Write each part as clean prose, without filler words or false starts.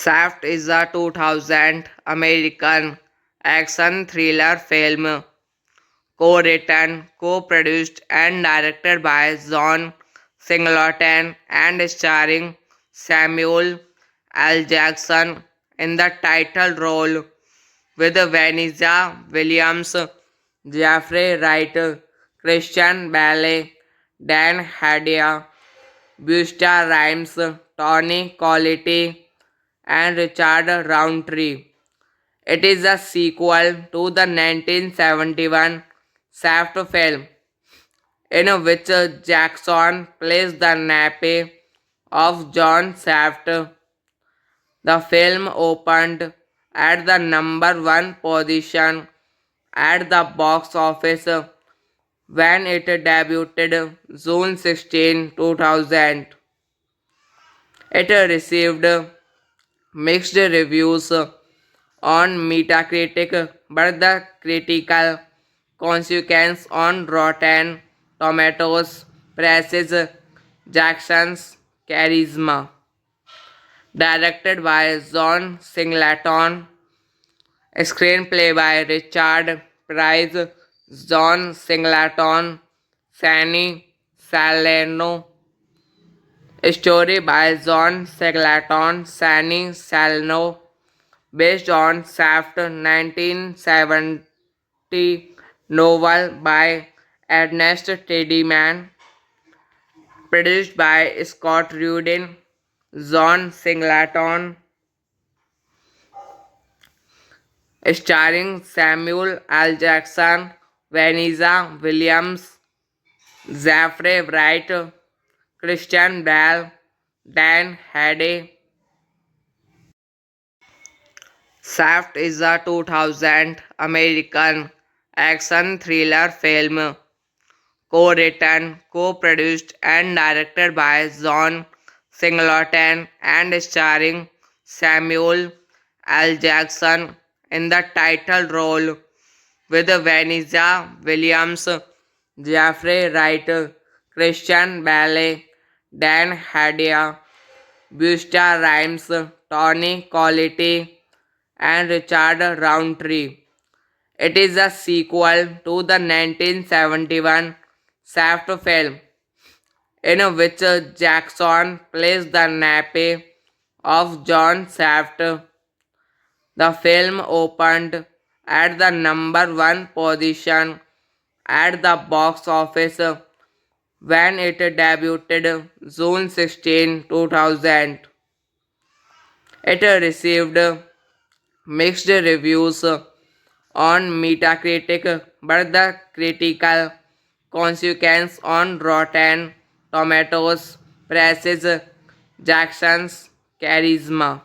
Shaft is a 2000 American action thriller film co-written, co-produced and directed by John Singleton and starring Samuel L. Jackson in the title role with Vanessa Williams, Jeffrey Wright, Christian Bale, Dan Hedaya, Busta Rhymes, Tony Collette, and Richard Roundtree. It is a sequel to the 1971 Shaft film, in which Jackson plays the nephew of John Shaft. The film opened at the number one position at the box office when it debuted June 16, 2000. It received mixed reviews on Metacritic, but the critical consequence on Rotten Tomatoes praises Jackson's charisma. Directed by John Singleton, screenplay by Richard Price, John Singleton, Sunny Salerno, story by John Singleton, Sunny Salerno, based on Shaft 1970 novel by Ernest Tidyman, produced by Scott Rudin, John Singleton, starring Samuel L. Jackson, Vanessa Williams, Jeffrey Wright, Christian Bale, Dan Hedaya. Shaft is a 2000 American action thriller film co-written, co-produced and directed by John Singleton and starring Samuel L. Jackson in the title role with Vanessa Williams, Jeffrey Wright, Christian Bale, Dan Hedaya, Busta Rhymes, Tony Collette, and Richard Roundtree. It is a sequel to the 1971 Shaft film, in which Jackson plays the nephew of John Shaft. The film opened at the number one position at the box office when it debuted June 16, 2000. It received mixed reviews on Metacritic, but the critical consequence on Rotten Tomatoes praises Jackson's charisma.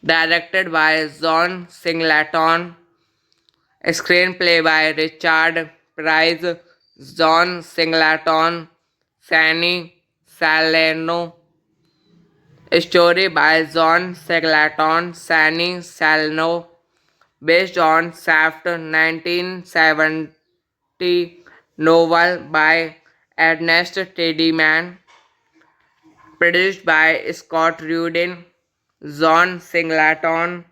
Directed by John Singleton, Screenplay by Richard Price, John Singleton, Fanny Salerno. Story by John Singleton, Fanny Salerno, based on Shaft 1970 novel by Ernest Tidyman, produced by Scott Rudin, John Singleton,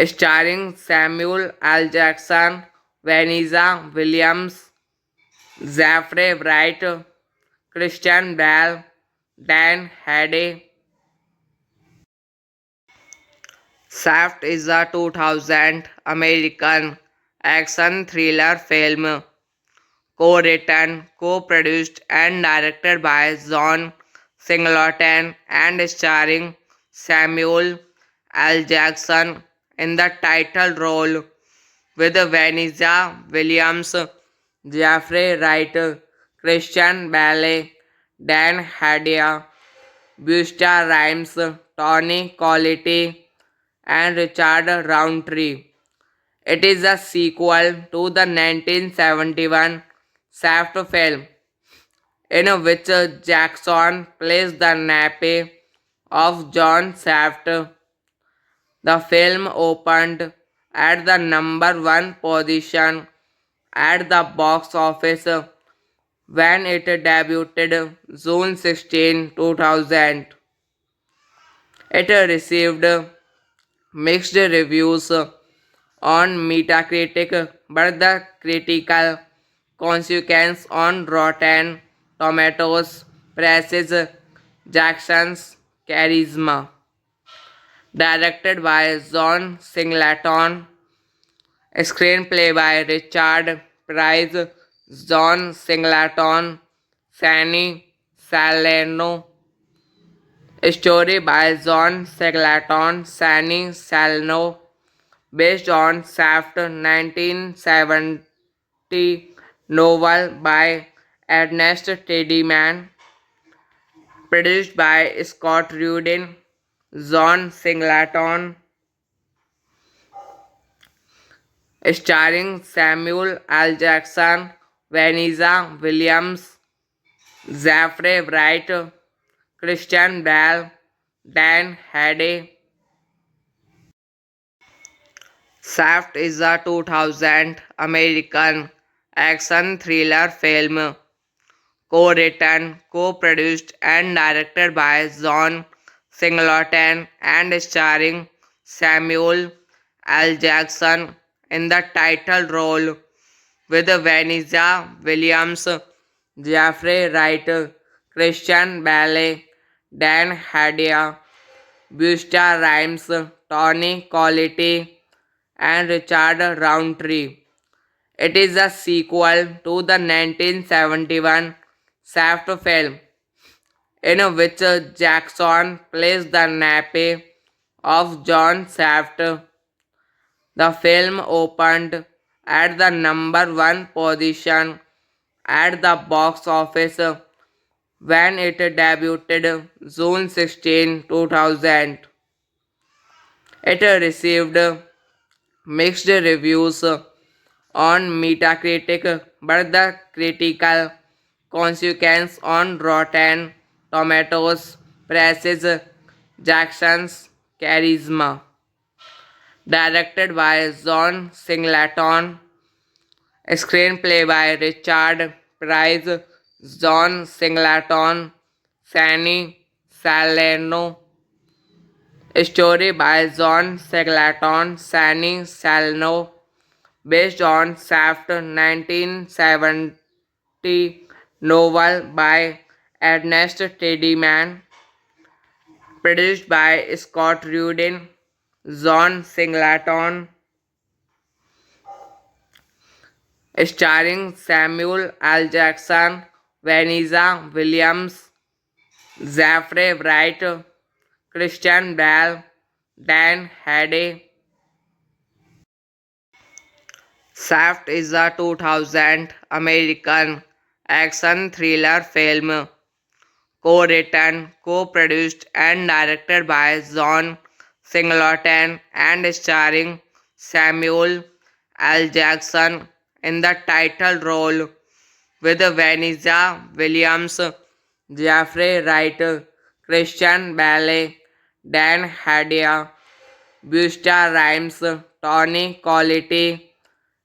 starring Samuel L. Jackson, Vanessa Williams, Zachary Wright, Christian Bale, Dan Hardy. Shaft is a 2000 American action thriller film co-written, co-produced and directed by John Singleton and starring Samuel L. Jackson in the title role with Vanessa Williams, Jeffrey Wright, Christian Bale, Dan Hardy, Busta Rhymes, Tony Collette, and Richard Roundtree. It is a sequel to the 1971 Shaft film, in which Jackson plays the nephew of John Shaft. The film opened at the number one position at the box office when it debuted June 16, 2000. It received mixed reviews on Metacritic, but the critical consensus on Rotten Tomatoes praises Jackson's charisma. Directed by John Singleton, screenplay by Richard Price, John Singleton, Fanny Salerno, story by John Singleton, Fanny Salerno, based on Shaft 1970 novel by Ernest Tidyman, produced by Scott Rudin, John Singleton, starring Samuel L. Jackson, Vanessa Williams, Zachary Wright, Christian Bale, Dan Hardy. Shaft is a 2000 American action thriller film co-written, co-produced and directed by John Singleton and starring Samuel L. Jackson in the title role with Vanessa Williams, Jeffrey Wright, Christian Bale, Dan Hardy, Busta Rhymes, Tony Collette, and Richard Roundtree. It is a sequel to the 1971 Shaft film, in which Jackson plays the nephew of John Shaft. The film opened at the number one position at the box office when it debuted June 16, 2000. It received mixed reviews on Metacritic, but the critical consensus on Rotten Tomatoes praises Jackson's charisma. Directed by John Singleton, screenplay by Richard Price, John Singleton, Fanny Salerno, story by John Singleton, Fanny Salerno, based on Shaft 1970 novel by Ernest Tidyman, produced by Scott Rudin, John Singleton, starring Samuel L. Jackson, Vanessa Williams, Jeffrey Wright, Christian Bale, Dan Hardy. Shaft is a 2000 American action thriller film co-written, co-produced and directed by John Singleton and starring Samuel L. Jackson in the title role with Vanessa Williams, Jeffrey Wright, Christian Bale, Dan Hadia, Busta Rhymes, Tony Colletti,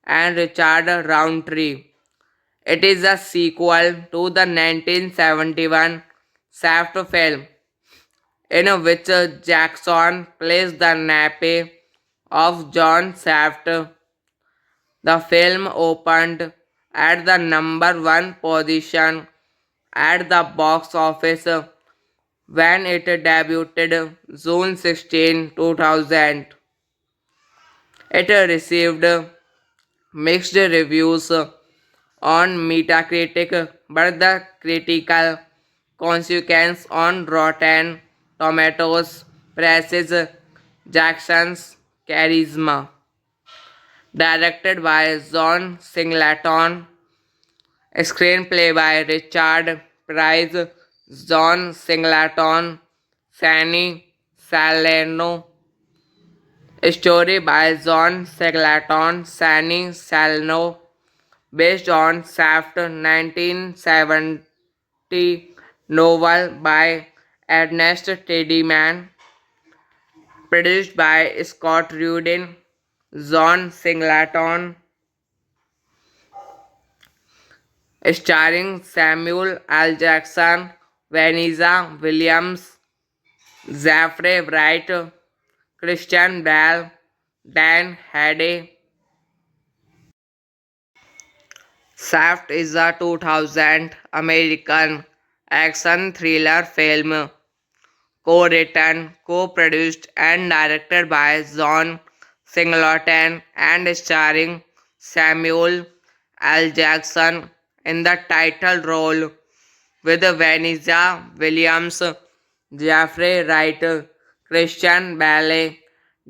and Richard Roundtree. It is a sequel to the 1971 Shaft film, in which Jackson plays the nephew of John Shaft. The film opened at the number one position at the box office when it debuted June 16, 2000. It received mixed reviews on Metacritic, but the critical consensus on Rotten Tomatoes praises Jackson's charisma. Directed by John Singleton, screenplay by Richard Price, John Singleton, Fanny Salerno, story by John Singleton, Fanny Salerno, based on Shaft 1970 novel by Ernest Tidyman, produced by Scott Rudin, John Singleton, starring Samuel L. Jackson, Vanessa Williams, Jeffrey Wright, Christian Bale, Dan Hade. Shaft is a 2000 American action thriller film co-written, co-produced and directed by John Singleton and starring Samuel L. Jackson in the title role with Vanessa Williams, Jeffrey Wright, Christian Bale,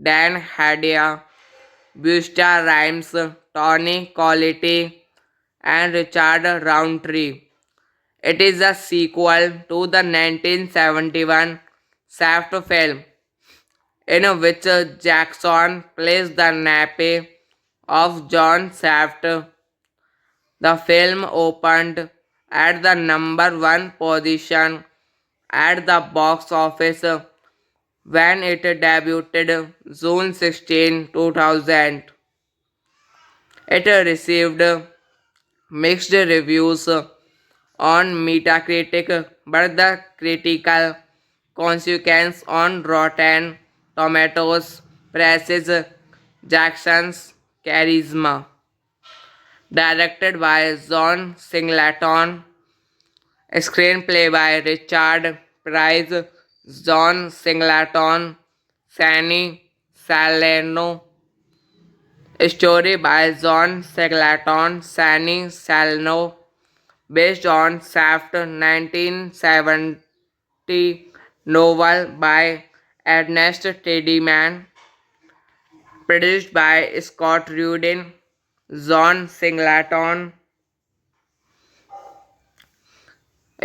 Dan Hadia, Busta Rhymes, Tony Colletti, and Richard Roundtree. It is a sequel to the 1971 Shaft film, in which Jackson plays the nephew of John Shaft. The film opened at the number one position at the box office when it debuted June 16, 2000. It received mixed reviews on Metacritic, but the critical consensus on Rotten Tomatoes praises Jackson's charisma. Directed by John Singleton, screenplay by Richard Price, John Singleton, Fanny Salerno, story by John Singleton, Fanny Salerno, based on Shaft 1970 novel by Ernest Tidyman, produced by Scott Rudin, John Singleton,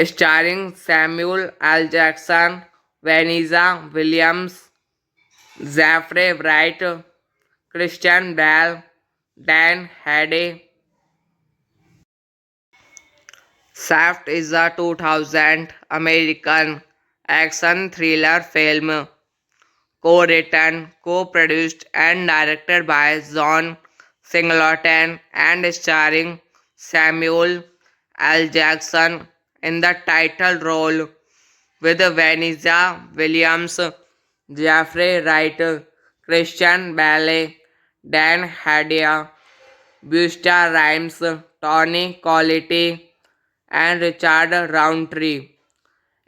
starring Samuel L. Jackson, Vanessa Williams, Jeffrey Wright, Christian Bale, Dan Hade. Shaft is a 2000 American action thriller film co-written, co-produced and directed by John Singleton and starring Samuel L. Jackson in the title role with Vanessa Williams, Jeffrey Wright, Christian Bale, Dan Hadia, Busta Rhymes, Tony Colletti, and Richard Roundtree.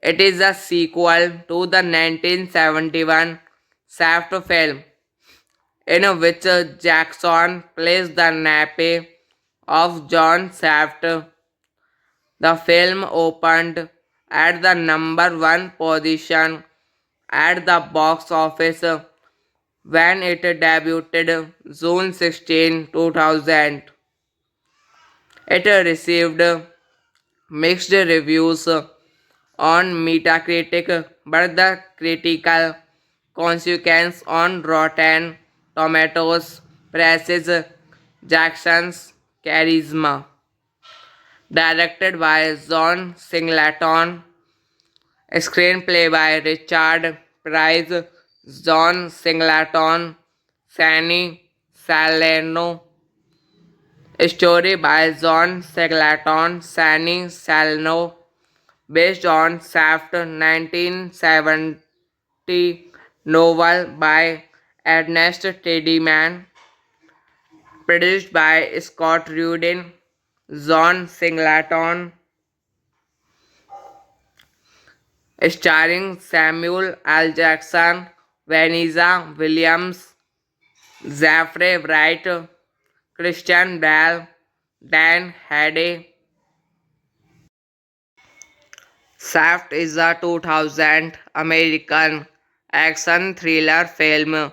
It is a sequel to the 1971 Shaft film, in which Jackson plays the nephew of John Shaft. The film opened at the number one position at the box office when it debuted June 16, 2000. It received mixed reviews on Metacritic, but the critical consequence on Rotten Tomatoes, Praises Jackson's charisma. Directed by John Singleton, screenplay by Richard Price, John Singleton, Fanny Salerno, story by John Singleton, Fanny Salerno, based on Shaft 1970 novel by Ernest Tidyman, produced by Scott Rudin, John Singleton, starring Samuel L. Jackson, Vanessa Williams, Zachary Wright, Christian Bale, Dan Hardy. Shaft is a 2000 American action thriller film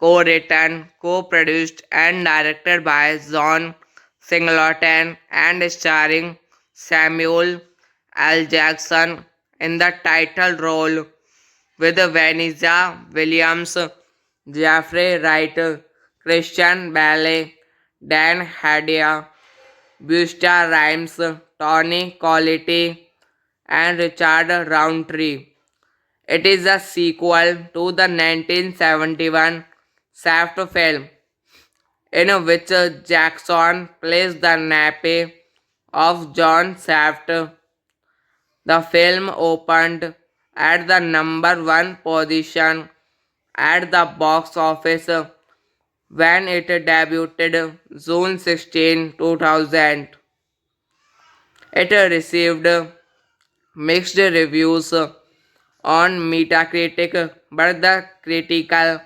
co-written, co-produced and directed by John Singleton and starring Samuel L. Jackson in the title role with Vanessa Williams, Jeffrey Wright, Christian Bale, Dan Hardy, Busta Rhymes, Tony Collette, and Richard Roundtree. It is a sequel to the 1971 Shaft film, in which Jackson plays the nephew of John Shaft. The film opened at the number one position at the box office when it debuted June 16, 2000. It received mixed reviews on Metacritic, but the critical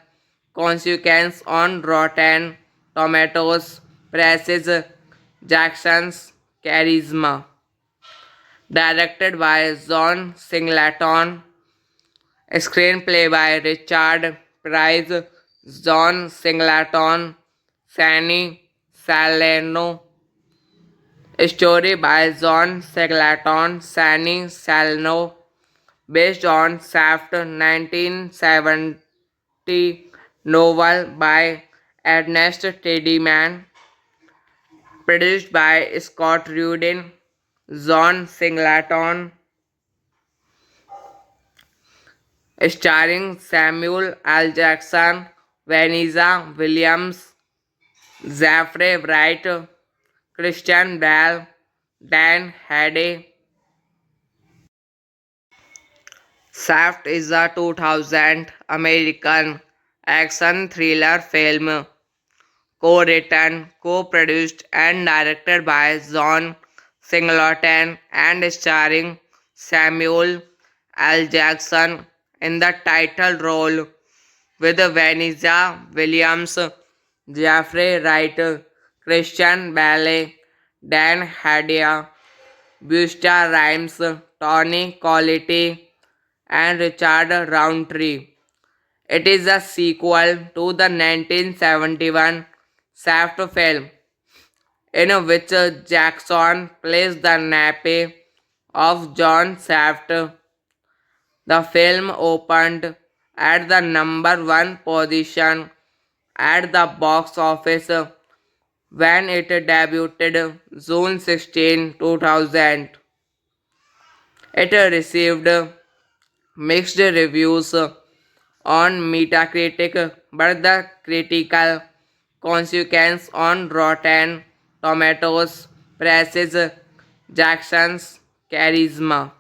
consequence on Rotten Tomatoes praises Jackson's charisma. Directed by John Singleton, screenplay by Richard Price, John Singleton, Fanny Salerno, story by John Singleton, Fanny Salerno, based on Shaft 1970 novel by Ernest Tidyman, produced by Scott Rudin, John Singleton, starring Samuel L. Jackson, Vanessa Williams, Zachary Wright, Christian Bale, Dan Hardy. Shaft is a 2000 American action thriller film co-written, co-produced and directed by John Singleton and starring Samuel L. Jackson in the title role with Vanessa Williams, Jeffrey Wright, Christian Bale, Dan Hardy, Busta Rhymes, Tony Collette, and Richard Roundtree. It is a sequel to the 1971 Shaft film, in which Jackson plays the nephew of John Shaft. The film opened at the number one position at the box office when it debuted June 16, 2000. It received mixed reviews on Metacritic, but the critical consequence on Rotten Tomatoes praises Jackson's charisma.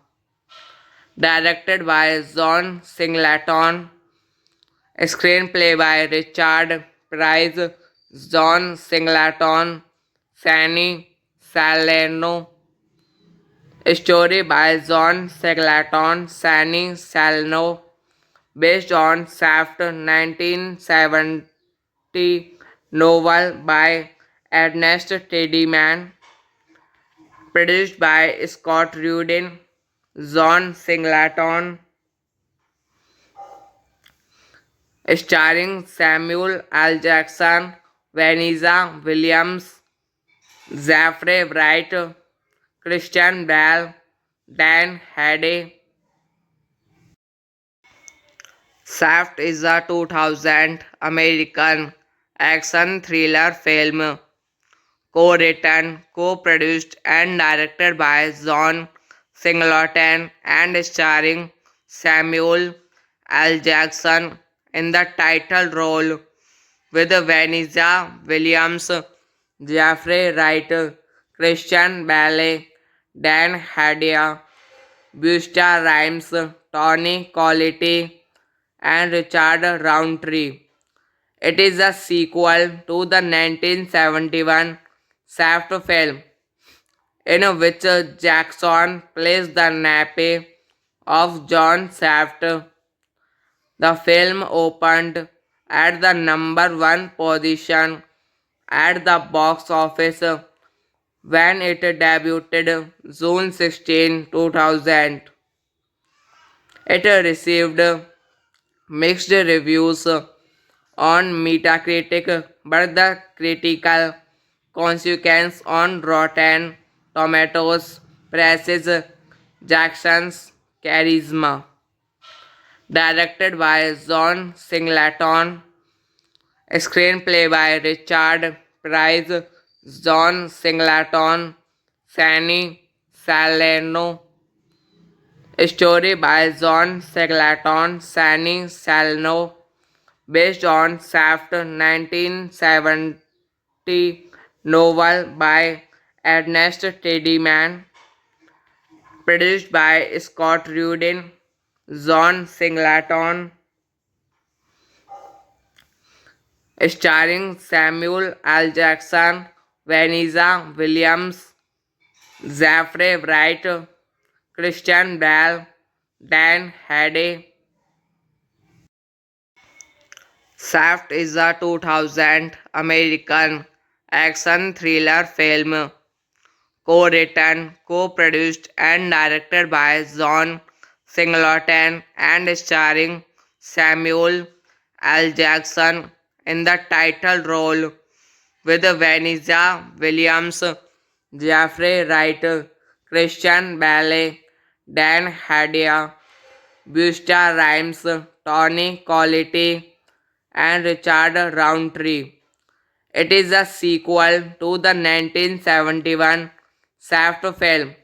Directed by John Singleton, screenplay by Richard Price, John Singleton, Fanny Salerno, story by John Singleton, Fanny Salerno, based on Shaft 1970 novel by Ernest Tidyman, produced by Scott Rudin, John Singleton, starring Samuel L. Jackson, Vanessa Williams, Jeffrey Wright, Christian Bale, Dan Hardy. Shaft is a 2000 American action thriller film co-written, co-produced and directed by John Singleton and starring Samuel L. Jackson in the title role with Vanessa Williams, Jeffrey Wright, Christian Bale, Dan Hadia, Busta Rhymes, Tony Collette, and Richard Roundtree. It is a sequel to the 1971 Shaft film, in which Jackson plays the nephew of John Shaft. The film opened at the number one position at the box office when it debuted June 16, 2000. It received mixed reviews on Metacritic, but the critical consensus on Rotten Tomatoes praises Jackson's charisma. Directed by John Singleton, screenplay by Richard Price, John Singleton, Sunny Salerno, story by John Singleton, Sunny Salerno, based on Shaft 1970 novel by Ernest Tidyman, produced by Scott Rudin, John Singleton, starring Samuel L. Jackson, Vanessa Williams, Jeffrey Wright, Christian Bale, Dan Hade. Shaft is a 2000 American action thriller film co-written, co-produced and directed by John Singleton and starring Samuel L. Jackson in the title role with Vanessa Williams, Jeffrey Wright, Christian Bale, Dan Hadia, Busta Rhymes, Tony Collette, and Richard Roundtree. It is a sequel to the 1971 Shaft film,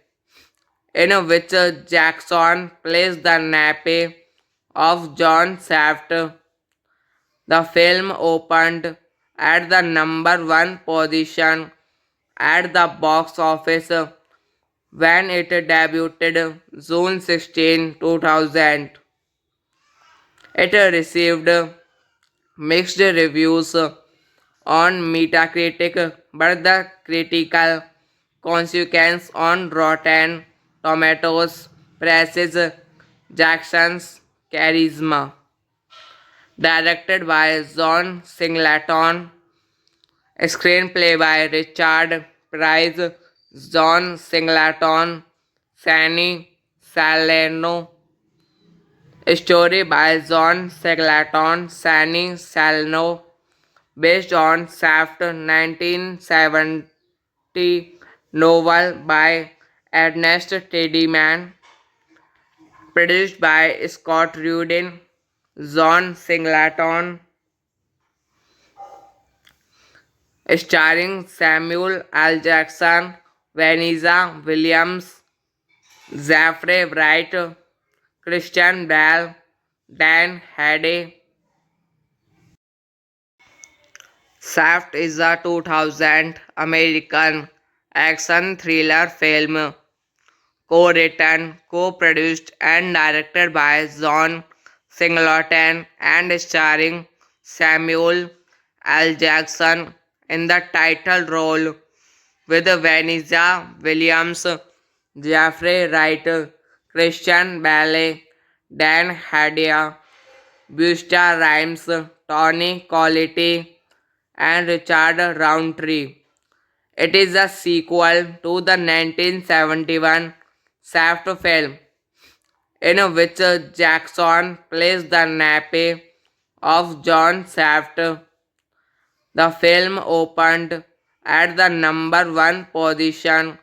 in which Jackson plays the nephew of John Shaft. The film opened at the number one position at the box office when it debuted June 16, 2000. It received mixed reviews on Metacritic, but the critical consensus on Rotten Tomatoes praises Jackson's charisma. Directed by John Singleton, screenplay by Richard Price, John Singleton, Sunny Salerno, story by John Singleton, Sunny Salerno, based on Shaft 1970 novel by Ernest Tidyman, produced by Scott Rudin, John Singleton, starring Samuel L. Jackson, Vanessa Williams, Jeffrey Wright, Christian Bale, Dan Hade. Shaft is a 2000 American action thriller film co-written, co-produced and directed by John Singleton and starring Samuel L. Jackson in the title role with Vanessa Williams, Jeffrey Wright, Christian Bale, Dan Hadia, Busta Rhymes, Tony Collette, and Richard Roundtree. It is a sequel to the 1971 Shaft film, in which Jackson plays the nephew of John Shaft. The film opened at the number one position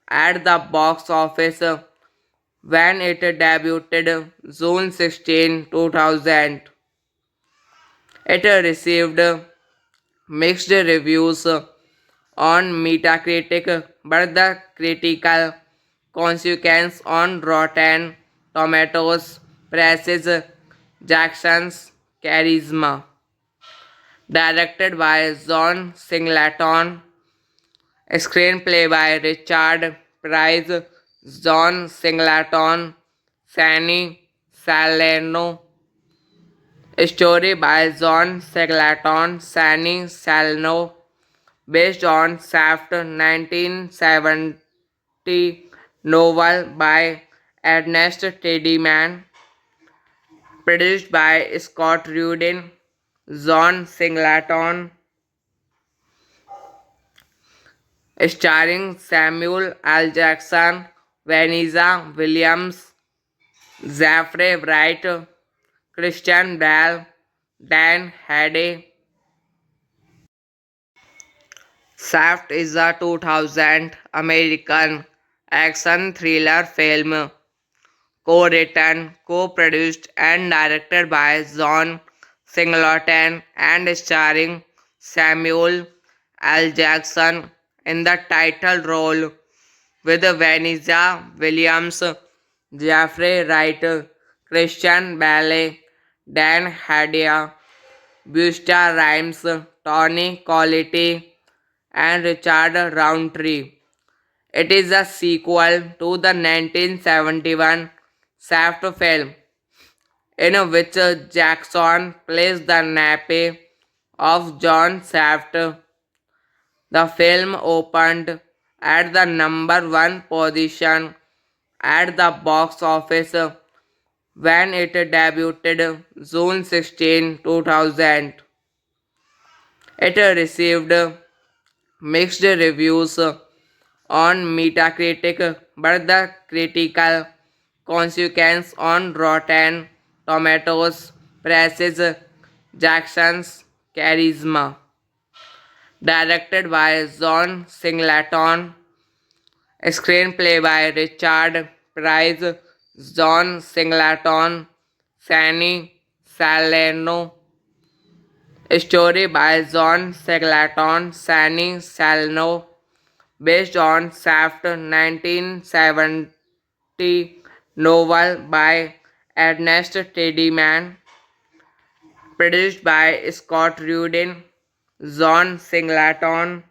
at the box office when it debuted June 16, 2000. It received mixed reviews on Metacritic, but the critical consequence on Rotten Tomatoes praises Jackson's charisma. Directed by John Singleton, screenplay by Richard Price, John Singleton, Fanny Salerno, story by John Singleton, Fanny Salerno, based on Shaft 1970 novel by Ernest Teddyman, produced by Scott Rudin, John Singleton, starring Samuel L. Jackson, Vanessa Williams, Zachary Wright, Christian Bale, Dan Hardy. Shaft is a 2000 American action thriller film co-written, co-produced and directed by John Singleton and starring Samuel L. Jackson in the title role with Vanessa Williams, Jeffrey Wright, Christian Bale, Dan Hardy, Busta Rhymes, Tony Collette, and Richard Roundtree. It is a sequel to the 1971 Shaft film, in which Jackson plays the nephew of John Shaft. The film opened at the number one position at the box office when it debuted June 16, 2000. It received mixed reviews on Metacritic, but the critical consequence on Rotten Tomatoes praises Jackson's charisma. Directed by John Singleton, screenplay by Richard Price, John Singleton, Fanny Salerno, story by John Singleton, Fanny Salerno, based on Shaft 1970 novel by Ernest Teddyman, produced by Scott Rudin, John Singleton,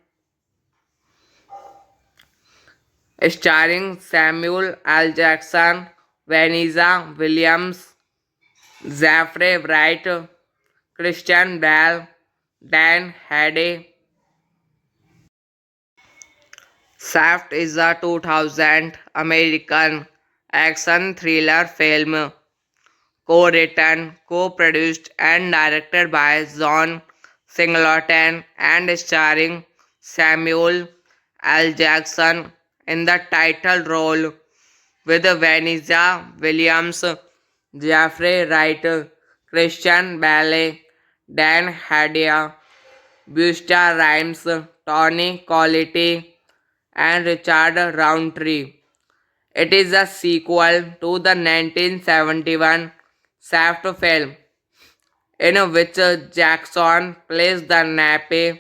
starring Samuel L. Jackson, Vanessa Williams, Zachary Wright, Christian Bale, Dan Hardy. Shaft is a 2000 American action thriller film co-written, co-produced and directed by John Singleton and starring Samuel L. Jackson in the title role with Vanessa Williams, Jeffrey Wright, Christian Bale, Dan Hardy, Busta Rhymes, Tony Collette, and Richard Roundtree. It is a sequel to the 1971 Shaft film, in which Jackson plays the nephew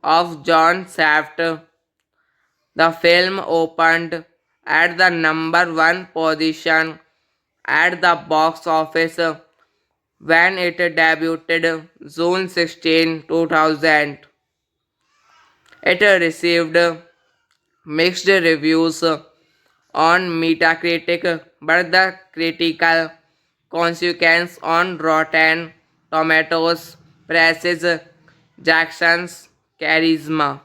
of John Shaft. The film opened at the number one position at the box office when it debuted June 16, 2000. It received mixed reviews on Metacritic, but the critical consequence on Rotten Tomatoes praises Jackson's charisma.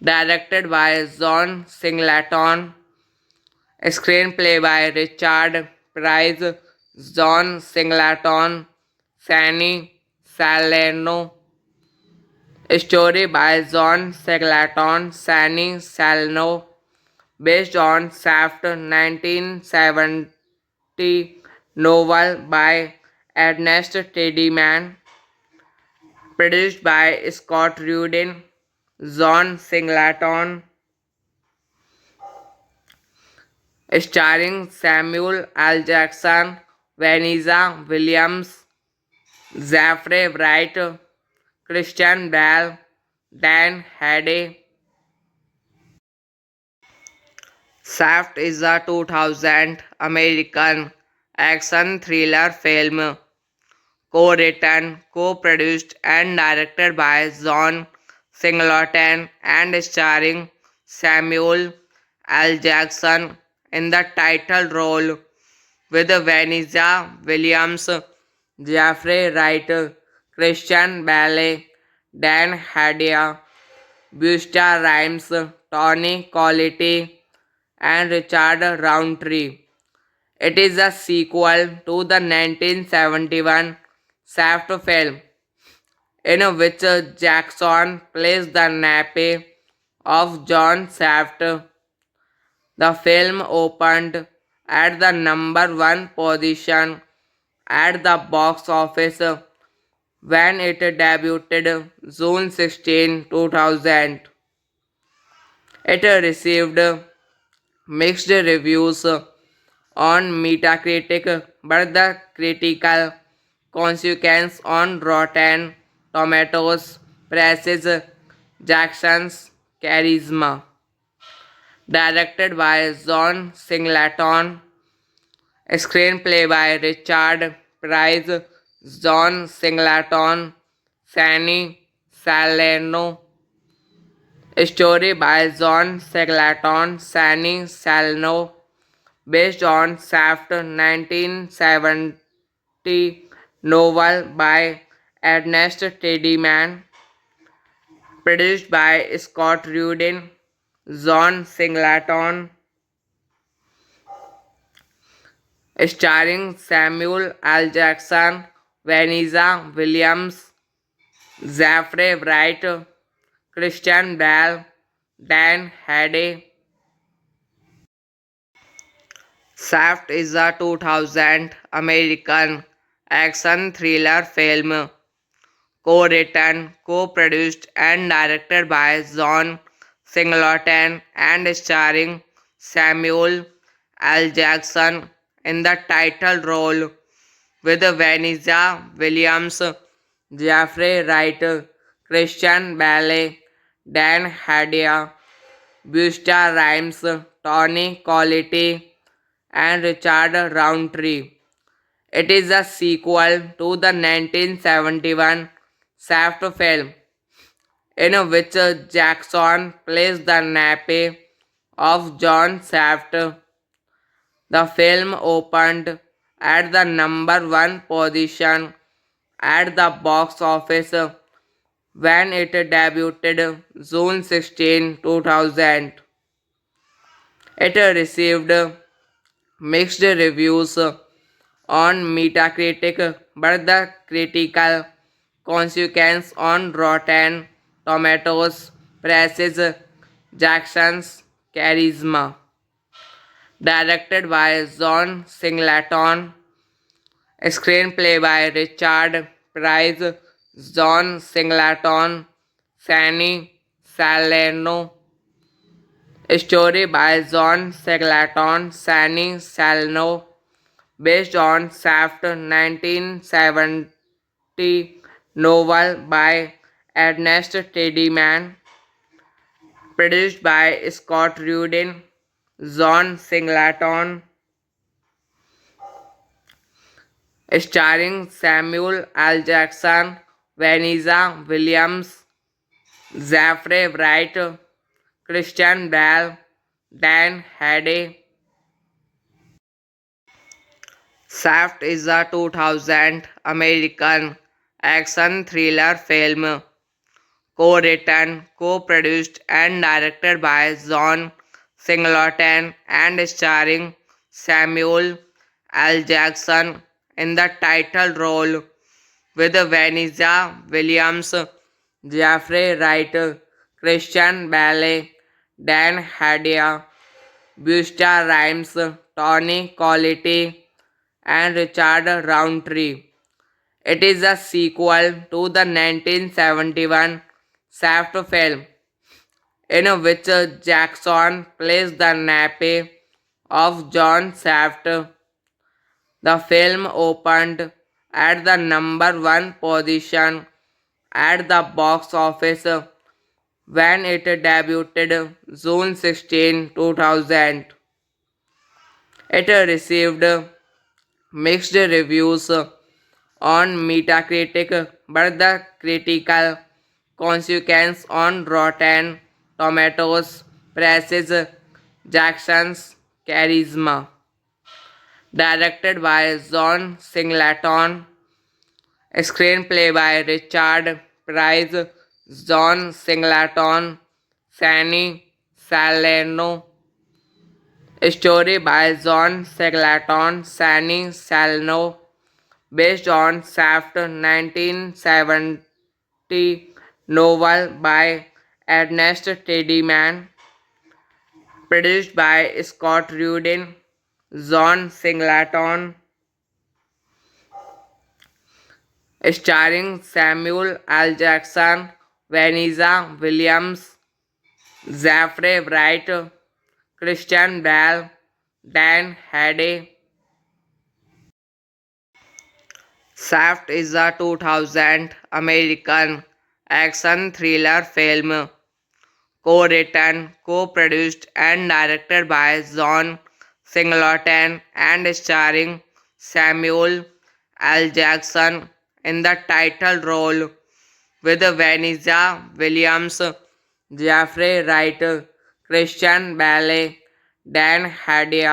Directed by John Singleton, screenplay by Richard Price, John Singleton, Fanny Salerno, story by John Singleton, Fanny Salerno, based on Shaft 1970 novel by Ernest Teddyman, produced by Scott Rudin, John Singleton, starring Samuel L. Jackson, Vanessa Williams, Zachary Wright, Christian Bale, Dan Hardy. Shaft is a 2000 American action thriller film co-written, co-produced and directed by John Singleton and starring Samuel L. Jackson in the title role with Vanessa Williams, Jeffrey Wright, Christian Bale, Dan Hardy, Busta Rhymes, Tony Collette, and Richard Roundtree. It is a sequel to the 1971 Shaft film, in which Jackson plays the nephew of John Shaft. The film opened at the number one position at the box office when it debuted June 16, 2000. It received mixed reviews on Metacritic, but the critical consensus on Rotten Tomatoes praises Jackson's charisma. Directed by John Singleton, screenplay by Richard Price, John Singleton, Sunny Salerno, story by John Singleton, Sunny Salerno, based on Shaft 1970 novel by Ernest Tidyman, produced by Scott Rudin, John Singleton, starring Samuel L. Jackson, Vanessa Williams, Zachary Wright, Christian Bale, Dan Hardy. Shaft is a 2000 American action thriller film co-written, co-produced and directed by John Singleton and starring Samuel L. Jackson in the title role with Vanessa Williams, Jeffrey Wright, Christian Bale, Dan Hardy, Busta Rhymes, Tony Collette, and Richard Roundtree. It is a sequel to the 1971 Shaft film, in which Jackson plays the nephew of John Shaft. The film opened at the number one position at the box office when it debuted June 16, 2000. It received mixed reviews on Metacritic, but the critical consensus on Rotten Tomatoes praises Jackson's charisma. Directed by John Singleton, screenplay by Richard Price, John Singleton, Sunny Salerno, story by John Singleton, Sunny Salerno, based on Shaft 1970 novel by Ernest Tidyman, produced by Scott Rudin, John Singleton, starring Samuel L. Jackson, Vanessa Williams, Zachary Wright, Christian Bale, Dan Hardy. Shaft is a 2000 American action thriller film co-written, co-produced and directed by John Singleton and starring Samuel L. Jackson in the title role with Vanessa Williams, Jeffrey Wright, Christian Bale, Dan Hardy, Busta Rhymes, Tony Collette, and Richard Roundtree. It is a sequel to the 1971 Shaft film, in which Jackson plays the nephew of John Shaft. The film opened at the number one position at the box office when it debuted June 16, 2000. It received mixed reviews on Metacritic, but the critical consensus on Rotten Tomatoes praises Jackson's charisma. Directed by John Singleton, screenplay by Richard Price, John Singleton, Fanny Salerno, story by John Singleton, Fanny Salerno, based on Shaft 1970 novel by Ernest Tidyman, produced by Scott Rudin, John Singleton, starring Samuel L. Jackson, Vanessa Williams, Jeffrey Wright, Christian Bale, Dan Hardy. Shaft is a 2000 American action thriller film co-written, co-produced and directed by John Singleton and starring Samuel L. Jackson in the title role with Vanessa Williams, Jeffrey Wright, Christian Bale, Dan Hardy,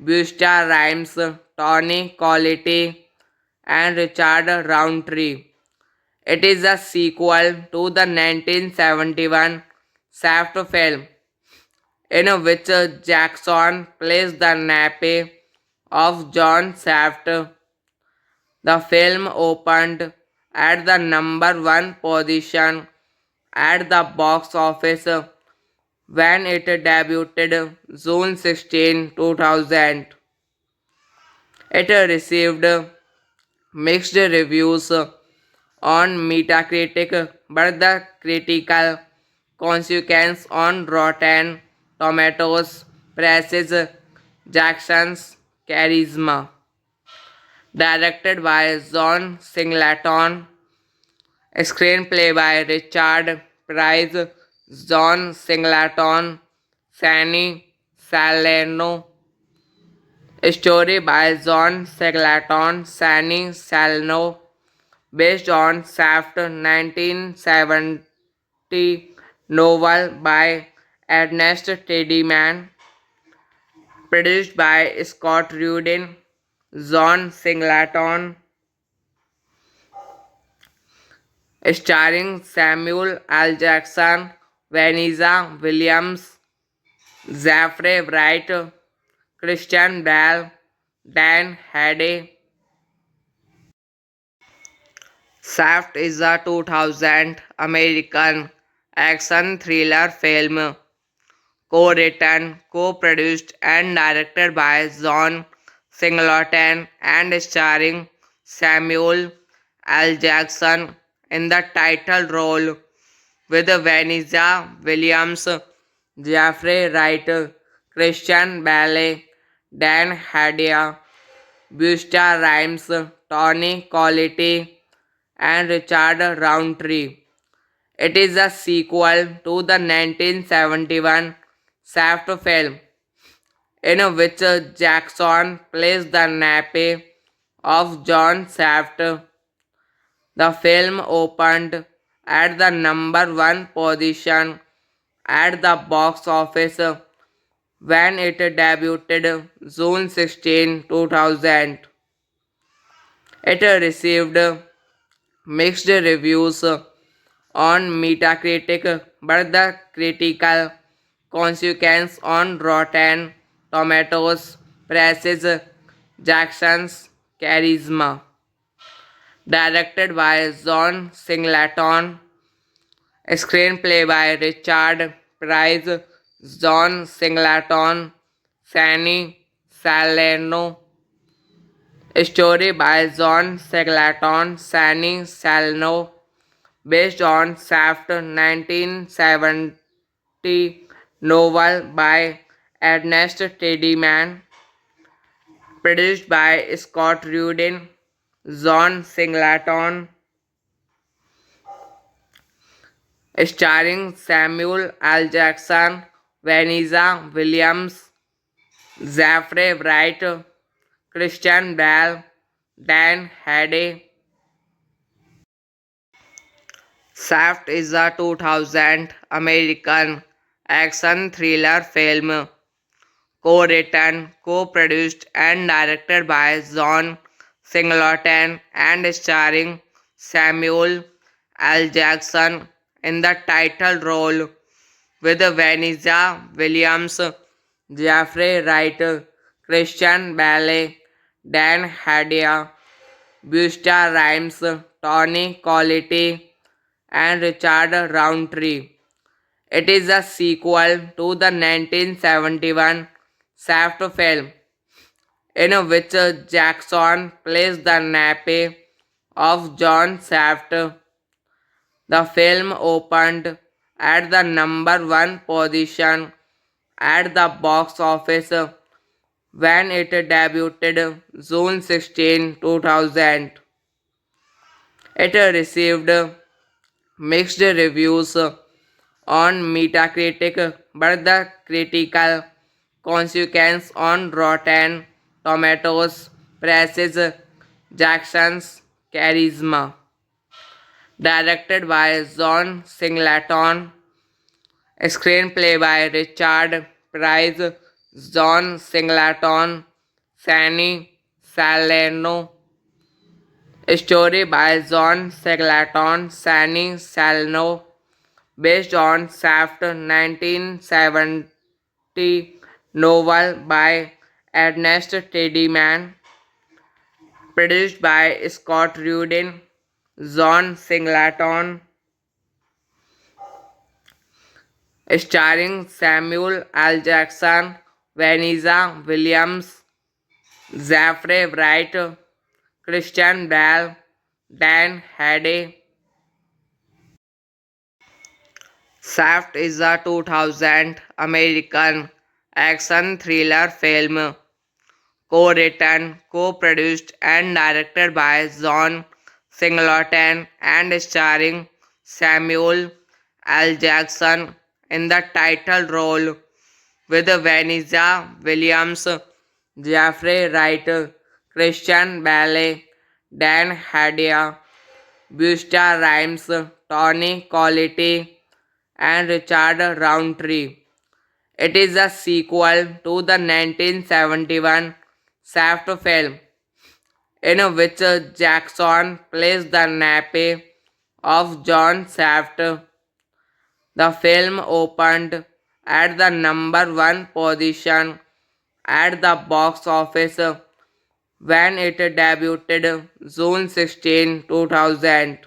Busta Rhymes, Tony Collette, and Richard Roundtree. It is a sequel to the 1971 Shaft film, in which Jackson plays the nephew of John Shaft. The film opened at the number one position at the box office when it debuted June 16, 2000. It received mixed reviews on Metacritic, but the critical consensus on Rotten Tomatoes praises Jackson's charisma. Directed by John Singleton, screenplay by Richard Price, John Singleton, Fanny Salerno, story by John Singleton, Fanny Salerno, based on Shaft 1970 novel by Ernest Tidyman, produced by Scott Rudin, John Singleton, starring Samuel L. Jackson, Vanessa Williams, Jeffrey Wright, Christian Bale, Dan Hardy. Shaft is a 2000 American action thriller film co-written, co-produced and directed by John Singleton and starring Samuel L. Jackson in the title role with Vanessa Williams, Jeffrey Wright, Christian Bale, Dan Hardy, Busta Rhymes, Tony Collette, and Richard Roundtree. It is a sequel to the 1971 Shaft film, in which Jackson plays the nephew of John Shaft. The film opened at the number one position at the box office when it debuted June 16, 2000. It received mixed reviews on Metacritic, but the critical consensus on Rotten Tomatoes praises Jackson's charisma. Directed by John Singleton, screenplay by Richard Price, John Singleton, Fanny Salerno, story by John Singleton, Fanny Salerno, based on Shaft 1970 novel by Ernest Tidyman, produced by Scott Rudin, John Singleton, starring Samuel L. Jackson, Vanessa Williams, Zachary Wright, Christian Bale, Dan Hardy. Shaft is a 2000 American action thriller film co-written, co-produced and directed by John Singleton and starring Samuel L. Jackson in the title role with Vanessa Williams, Jeffrey Wright, Christian Bale, Dan Hardy, Busta Rhymes, Tony Collette, and Richard Roundtree. It is a sequel to the 1971 Shaft film, in which Jackson plays the nephew of John Shaft. The film opened at the number one position at the box office when it debuted June 16, 2000. It received mixed reviews on Metacritic, but the critical consensus on Rotten Tomatoes praises Jackson's charisma. Directed by John Singleton, screenplay by Richard Price, John Singleton, Sunny Salerno, story by John Singleton, Sunny Salerno, based on Shaft 1970 novel by Ernest Tidyman, produced by Scott Rudin, John Singleton, starring Samuel L. Jackson, Vanessa Williams, Zachary Wright, Christian Bale, Dan Hardy. Shaft is a 2000 American action thriller film co-written, co-produced and directed by John Singleton and starring Samuel L. Jackson in the title role with Vanessa Williams, Jeffrey Wright, Christian Bale, Dan Hardy, Busta Rhymes, Tony Collette, and Richard Roundtree. It is a sequel to the 1971 Shaft film, in which Jackson plays the nephew of John Shaft. The film opened at the number one position at the box office when it debuted June 16, 2000.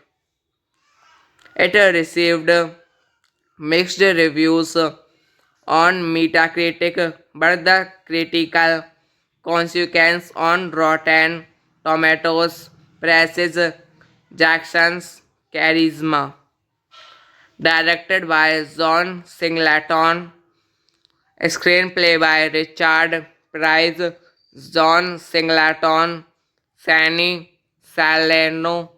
It received mixed reviews on Metacritic, but the critical consensus on Rotten Tomatoes praises Jackson's charisma. Directed by John Singleton, screenplay by Richard Price, John Singleton, Sunny Salerno,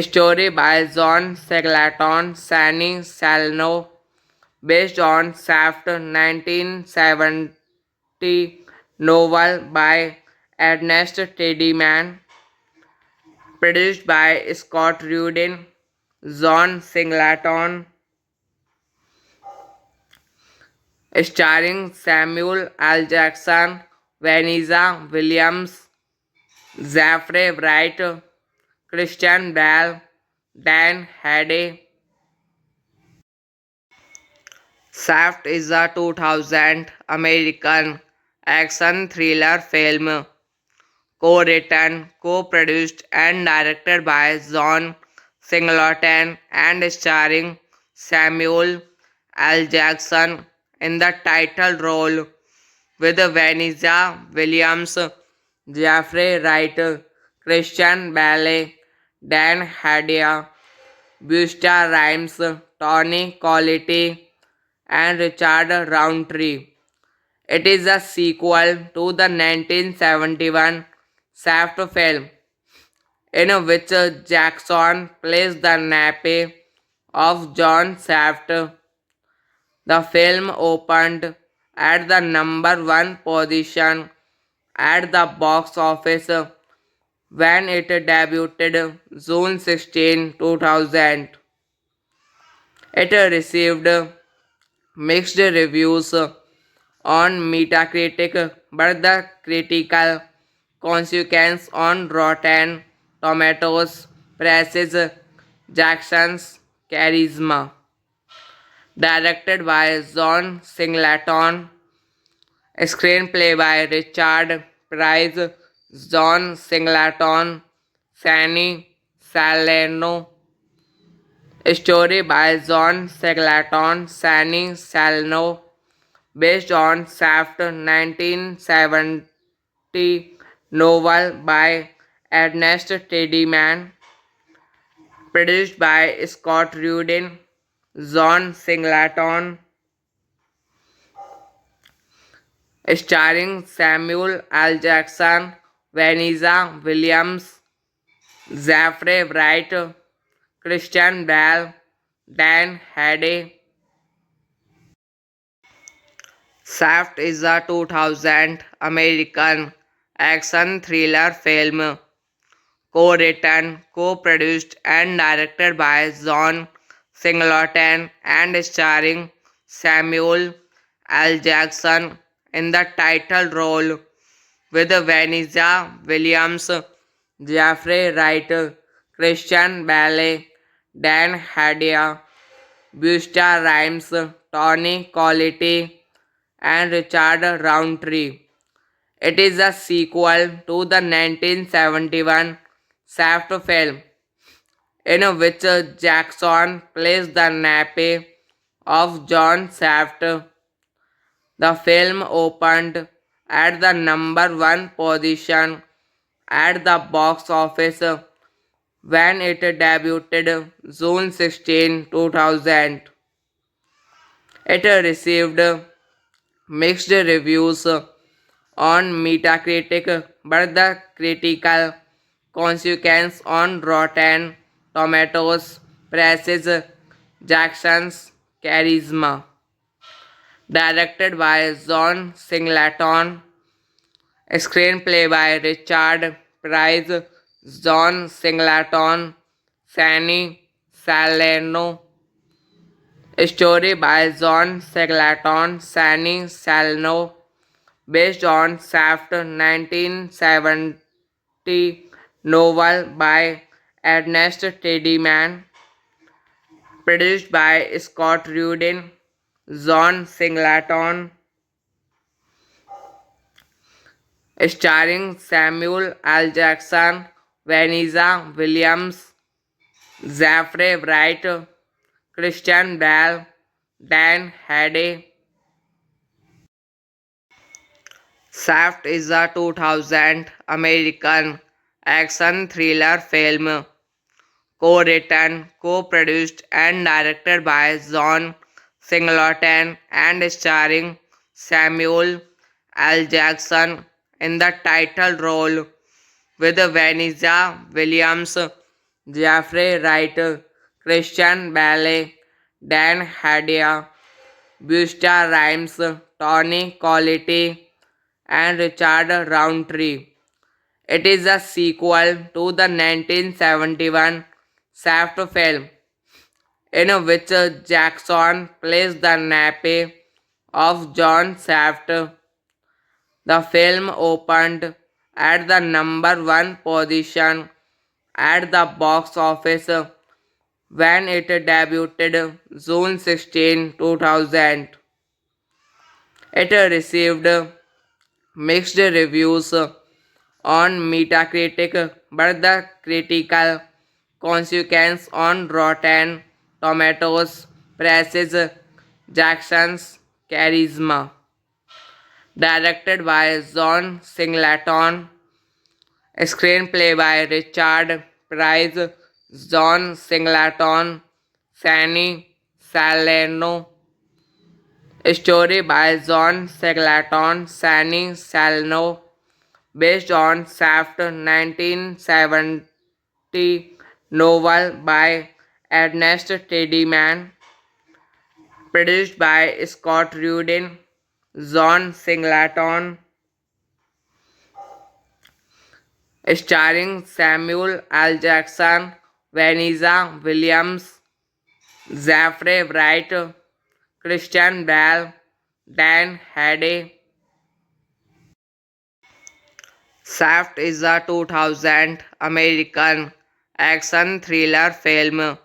story by John Singleton, Sunny Salerno, based on Shaft 1970 novel by Ernest Tidyman, produced by Scott Rudin, John Singleton, starring Samuel L. Jackson, Vanessa Williams, Jeffrey Wright, Christian Bale, Dan Hardy. Shaft is a 2000 American action thriller film co-written, co-produced and directed by John Singleton and starring Samuel L. Jackson in the title role with Vanessa Williams, Jeffrey Wright, Christian Bale, Dan Hardy, Busta Rhymes, Tony Collette, and Richard Roundtree. It is a sequel to the 1971 Shaft film, in which Jackson plays the nephew of John Shaft. The film opened at the number one position at the box office when it debuted June 16, 2000. It received mixed reviews on Metacritic, but the critical consensus on Rotten Tomatoes praises Jackson's charisma. Directed by John Singleton, screenplay by Richard Price, John Singleton, Fanny Salerno, story by John Singleton, Fanny Salerno, based on Shaft 1970 novel by Ernest Tidyman, produced by Scott Rudin, John Singleton, starring Samuel L. Jackson, Vanessa Williams, Jeffrey Wright, Christian Bale, Dan Hardy. Shaft is a 2000 American action thriller film co-written, co-produced and directed by John Singleton and starring Samuel L. Jackson in the title role with Vanessa Williams, Jeffrey Wright, Christian Bale, Dan Hardy, Busta Rhymes, Tony Collette, and Richard Roundtree. It is a sequel to the 1971 Shaft film, in which Jackson plays the nephew of John Shaft. The film opened at the number one position at the box office when it debuted June 16, 2000. It received mixed reviews on Metacritic, but the critical consensus on Rotten Tomatoes praises Jackson's charisma. Directed by John Singleton, screenplay by Richard Price, John Singleton, Fanny Salerno, story by John Singleton, Fanny Salerno, based on Shaft 1970 novel by Ernest Tidyman, produced by Scott Rudin, John Singleton, starring Samuel L. Jackson, Vanessa Williams, Jeffrey Wright, Christian Bale, Dan Hardy. Shaft is a 2000 American action thriller film co-written, co-produced and directed by John Singleton and starring Samuel L. Jackson in the title role with Vanessa Williams, Jeffrey Wright, Christian Bale, Dan Hardy, Busta Rhymes, Tony Collette, and Richard Roundtree. It is a sequel to the 1971 Shaft film, in which Jackson plays the nephew of John Shaft. The film opened at the number one position at the box office when it debuted June 16, 2000. It received mixed reviews on Metacritic, but the critical consensus on Rotten Tomatoes praises Jackson's charisma. Directed by John Singleton, screenplay by Richard Price, John Singleton, Fanny Salerno, Story by John Singleton, Sunny Salno, based on Shaft 1970 novel by Ernest Tidyman, produced by Scott Rudin, John Singleton, starring Samuel L. Jackson, Vanessa Williams, Zachary Wright, Christian Bale, Dan Hardy. Shaft is a 2000 American action thriller film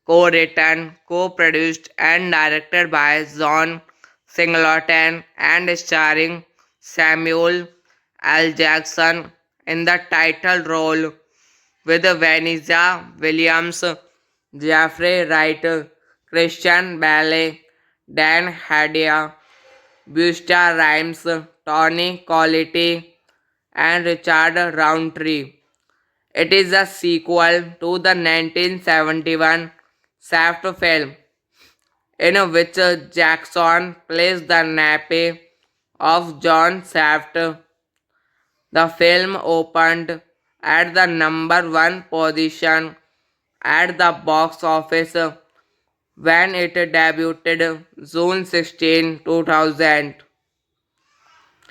co-written, co-produced and directed by John Singleton and starring Samuel L. Jackson in the title role with Vanessa Williams, Jeffrey Wright, Christian Bale, Dan Hardy, Busta Rhymes, Tony Collette, and Richard Roundtree. It is a sequel to the 1971 Shaft film, in which Jackson plays the nephew of John Shaft. The film opened at the number one position at the box office when it debuted June 16, 2000.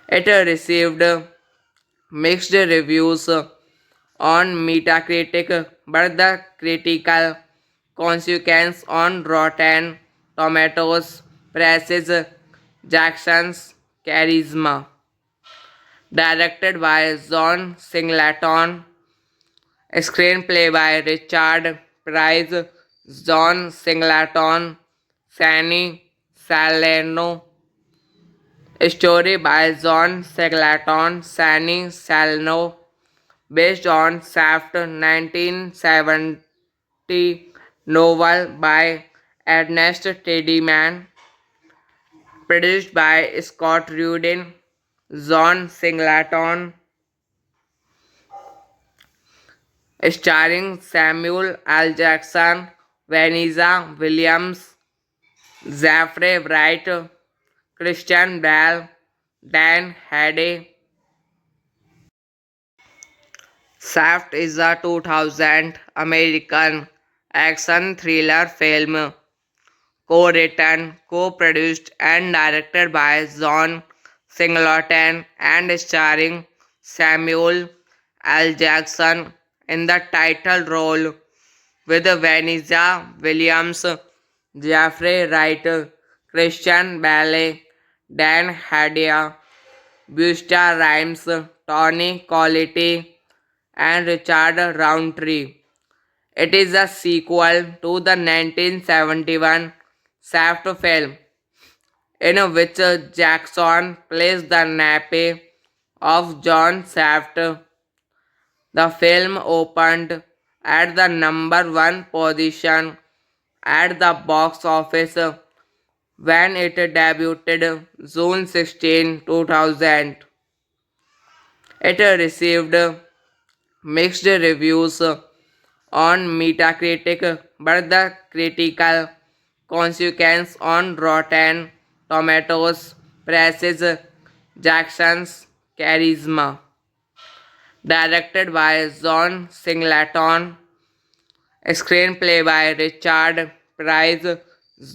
It received mixed reviews on Metacritic, but the critical consensus on Rotten Tomatoes praises Jackson's charisma. Directed by John Singleton, screenplay by Richard Price, John Singleton, Sunny Salerno, story by John Singleton, Sunny Salerno, based on Shaft 1970 novel by Ernest Tidyman, produced by Scott Rudin, John Singleton, starring Samuel L. Jackson, Vanessa Williams, Zachary Wright, Christian Bale, Dan Hardy. Shaft is a 2000 American action thriller film co-written, co-produced and directed by John Singleton and starring Samuel L. Jackson in the title role with Vanessa Williams, Jeffrey Wright, Christian Bale, Dan Hardy, Busta Rhymes, Tony Collette, and Richard Roundtree. It is a sequel to the 1971 Shaft film, in which Jackson plays the nephew of John Shaft. The film opened at the number one position at the box office when it debuted June 16, 2000. It received mixed reviews on Metacritic, but the critical consensus on Rotten Tomatoes praises Jackson's charisma. Directed by John Singleton, screenplay by Richard Price,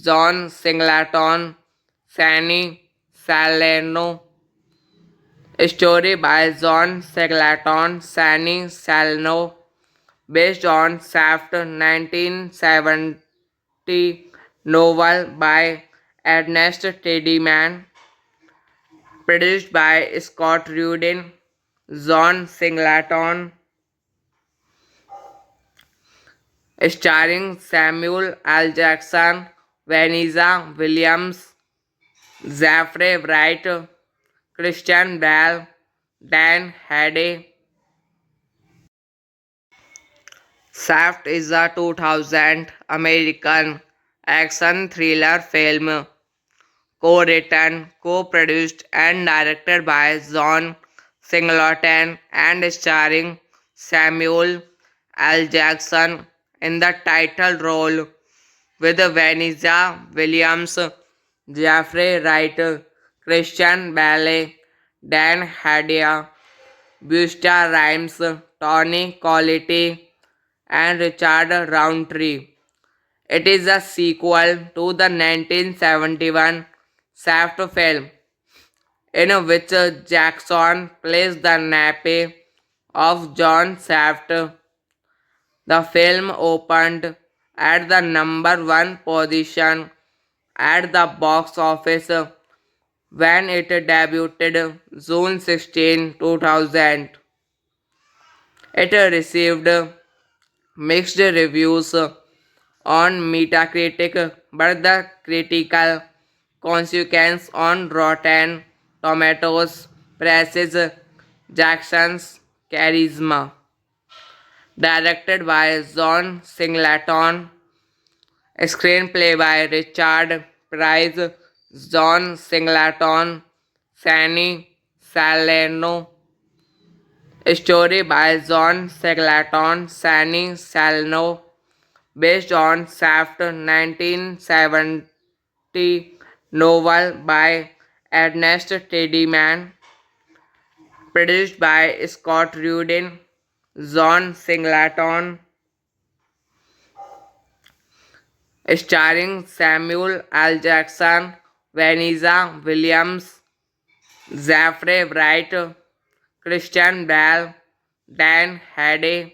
John Singleton, Sunny Salerno, story by John Singleton, Sunny Salerno, based on Shaft 1970 novel by Ernest Tidyman, produced by Scott Rudin, John Singleton, starring Samuel L. Jackson, Vanessa Williams, Zachary Wright, Christian Bale, Dan Hardy. Shaft is a 2000 American action thriller film co-written, co-produced and directed by John Singleton and starring Samuel L. Jackson in the title role with Vanessa Williams, Jeffrey Wright, Christian Bale, Dan Hadia, Busta Rhymes, Tony Colletti, and Richard Roundtree. It is a sequel to the 1971 Shaft film, in which Jackson plays the nephew of John Shaft. The film opened at the number one position at the box office when it debuted June 16, 2000. It received mixed reviews on Metacritic, but the critical consensus on Rotten Tomatoes praises Jackson's charisma. Directed by John Singleton, screenplay by Richard Price, John Singleton, Sunny Salerno, story by John Singleton, Sunny Salerno, based on Shaft 1970 novel by Ernest Tidyman, produced by Scott Rudin, John Singleton, starring Samuel L. Jackson, Vanessa Williams, Jeffrey Wright, Christian Bale, Dan Hade.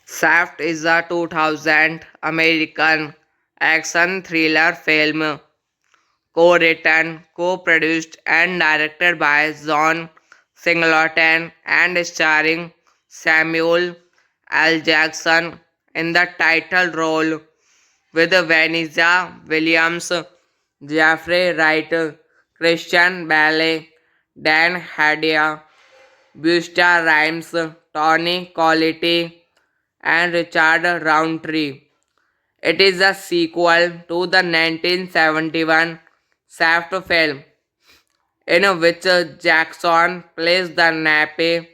Shaft is a 2000 American action thriller film co-written, co-produced and directed by John Singleton and starring Samuel L. Jackson in the title role with Vanessa Williams, Jeffrey Wright, Christian Bale, Dan Hadia, Busta Rhymes, Tony Colletti, and Richard Roundtree. It is a sequel to the 1971 Shaft film, in which Jackson plays the nephew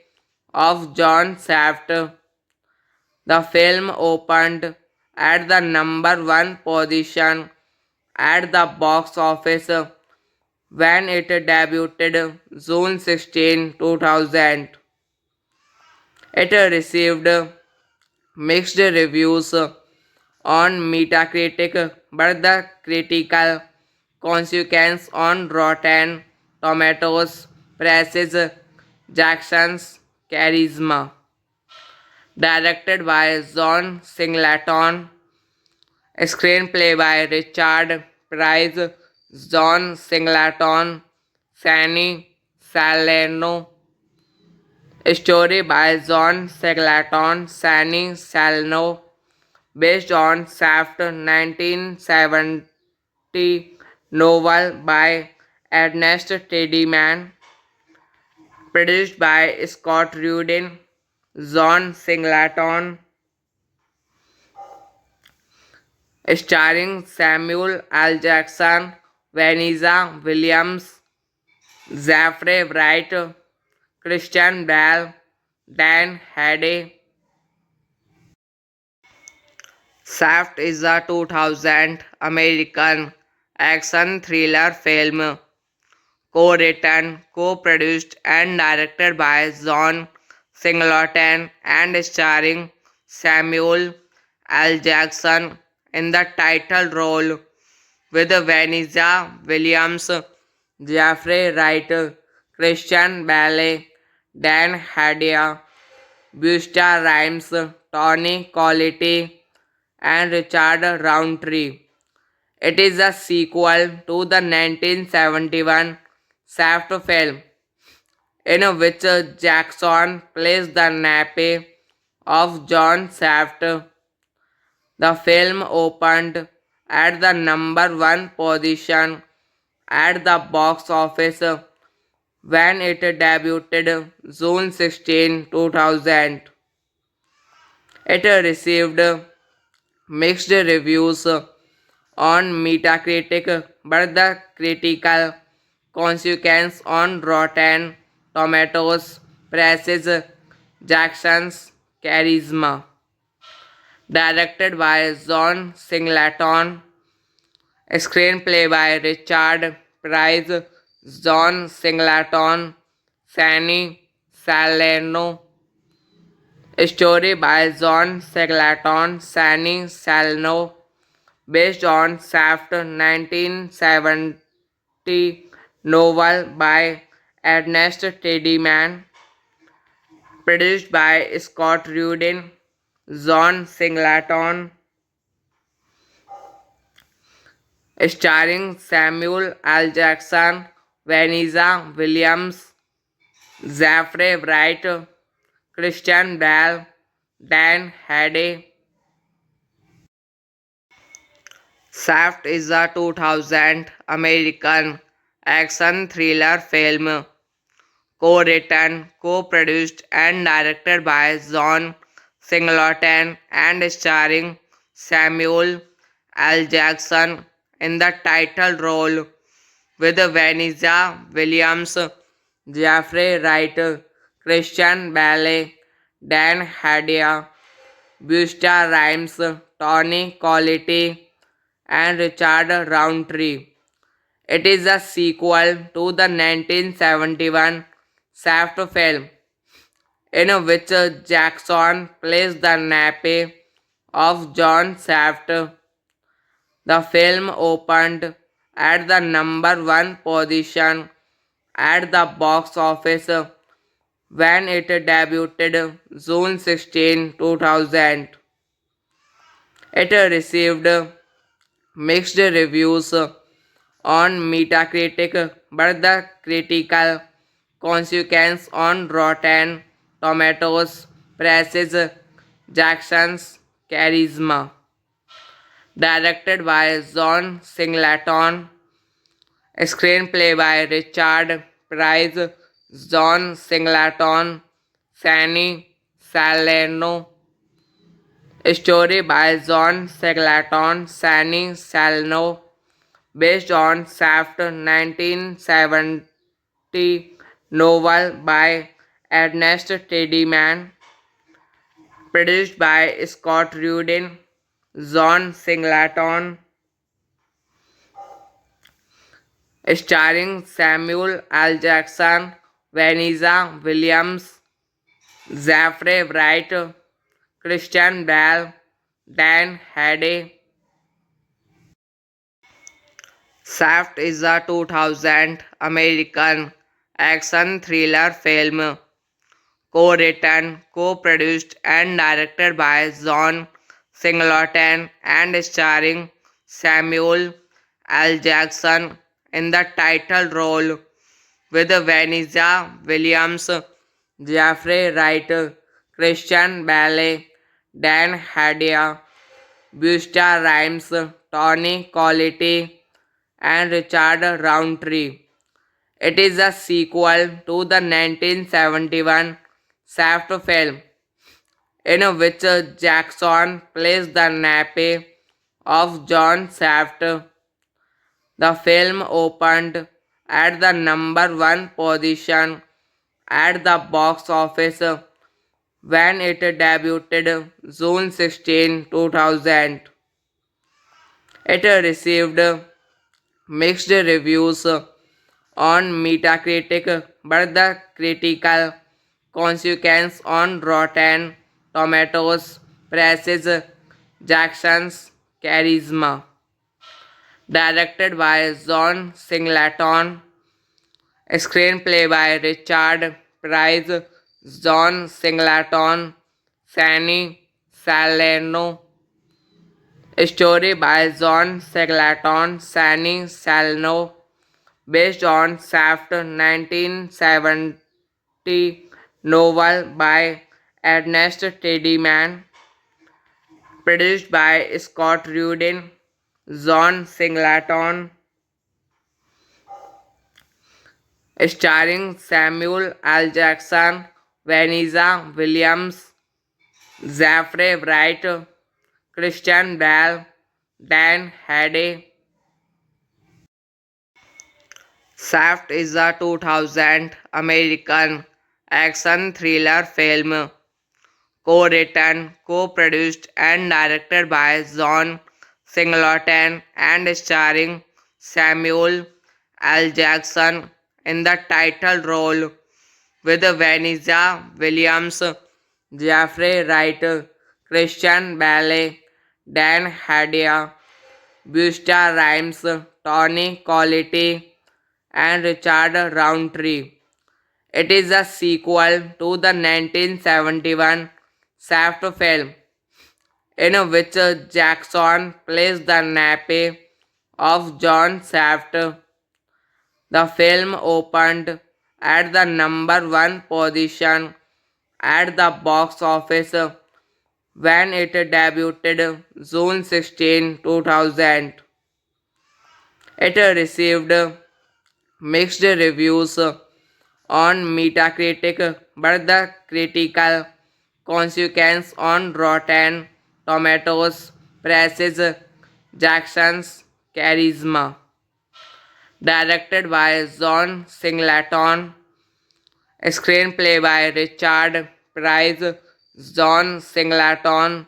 of John Shaft. The film opened at the number one position at the box office when it debuted June 16, 2000. It received mixed reviews on Metacritic, but the critical consensus on Rotten Tomatoes praises Jackson's charisma. Directed by John Singleton, screenplay by Richard Price, John Singleton, Sunny Salerno, story by John Singleton, Sunny Salerno, based on Shaft 1970 novel by Ernest Tidyman, produced by Scott Rudin, John Singleton, starring Samuel L. Jackson, Vanessa Williams, Jeffrey Wright, Christian Bale, Dan Hade. Shaft is a 2000 American action thriller film co-written, co-produced and directed by John Singleton and starring Samuel L. Jackson in the title role with Vanessa Williams, Jeffrey Wright, Christian Bale, Dan Hadia, Busta Rhymes, Tony Colletti, and Richard Roundtree. It is a sequel to the 1971 Shaft film, in which Jackson plays the nephew of John Shaft. The film opened at the number one position at the box office when it debuted June 16, 2000. It received mixed reviews on Metacritic, but the critical consensus on Rotten Tomatoes praises Jackson's charisma. Directed by John Singleton, Screenplay by Richard Price, John Singleton, Fanny Salerno. Story by John Singleton, Fanny Salerno, based on Shaft 1970 novel by Ernest Tidyman, produced by Scott Rudin, John Singleton, starring Samuel L. Jackson, Vanessa Williams, Zachary Wright, Christian Bale, Dan Hardy. Shaft is a 2000 American action thriller film co-written, co-produced and directed by John Singleton and starring Samuel L. Jackson in the title role with Vanessa Williams, Jeffrey Wright, Christian Bale, Dan Hardy, Busta Rhymes, Tony Collette, and Richard Roundtree. It is a sequel to the 1971 Shaft film, in which Jackson plays the nephew of John Shaft. The film opened at the number one position at the box office when it debuted June 16, 2000. It received mixed reviews on Metacritic, but the critical consensus on Rotten Tomatoes praises Jackson's charisma. Directed by John Singleton, screenplay by Richard Price, John Singleton, Fanny Salerno, story by John Singleton, Fanny Salerno, based on Shaft 1970 novel by Ernest Tidyman, produced by Scott Rudin, John Singleton, starring Samuel L. Jackson, Vanessa Williams, Zachary Wright, Christian Bale, Dan Hardy. Shaft is a 2000 American action thriller film co-written, co-produced and directed by John Singleton and starring Samuel L. Jackson in the title role with Vanessa Williams, Jeffrey Wright, Christian Bale, Dan Hardy, Busta Rhymes, Tony Collette, and Richard Roundtree. It is a sequel to the 1971 Shaft film, in which Jackson plays the nephew of John Shaft. The film opened at the number one position at the box office when it debuted June 16, 2000. It received mixed reviews on Metacritic, but the critical consensus on Rotten Tomatoes praises Jackson's charisma. Directed by John Singleton, screenplay by Richard Price, John Singleton, Fanny Salerno, story by John Singleton, Fanny Salerno, based on Shaft 1970 novel by Ernest Tidyman, produced by Scott Rudin, John Singleton, starring Samuel L. Jackson, Vanessa Williams, Zachary Wright, Christian Bale, Dan Hardy. Shaft is a 2000 American action thriller film co-written, co-produced and directed by John Singleton and starring Samuel L. Jackson in the title role with Vanessa Williams, Jeffrey Wright, Christian Bale, Dan Hedaya, Busta Rhymes, Tony Collette, and Richard Roundtree. It is a sequel to the 1971 Shaft film, in which Jackson plays the nephew of John Shaft. The film opened at the number one position at the box office when it debuted June 16, 2000. It received mixed reviews on Metacritic, but the critical consequence on Rotten Tomatoes praises Jackson's charisma. Directed by John Singleton, screenplay by Richard Price, John Singleton,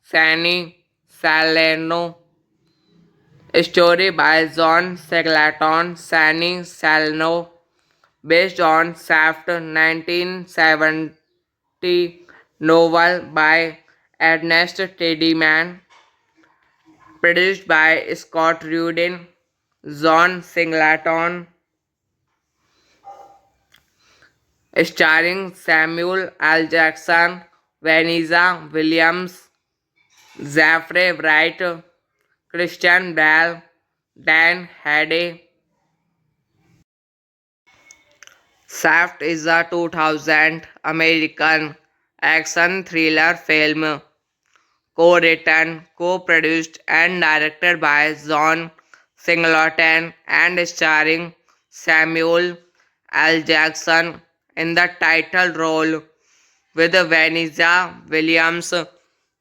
Fanny Salerno, story by John Singleton, Fanny Salerno, based on Shaft 1970 novel by Ernest Tidyman, produced by Scott Rudin, John Singleton, starring Samuel L. Jackson, Vanessa Williams, Jeffrey Wright, Christian Bale, Dan Hedaya. Shaft is a 2000 American action thriller film co-written, co-produced and directed by John Singleton and starring Samuel L. Jackson in the title role with Vanessa Williams,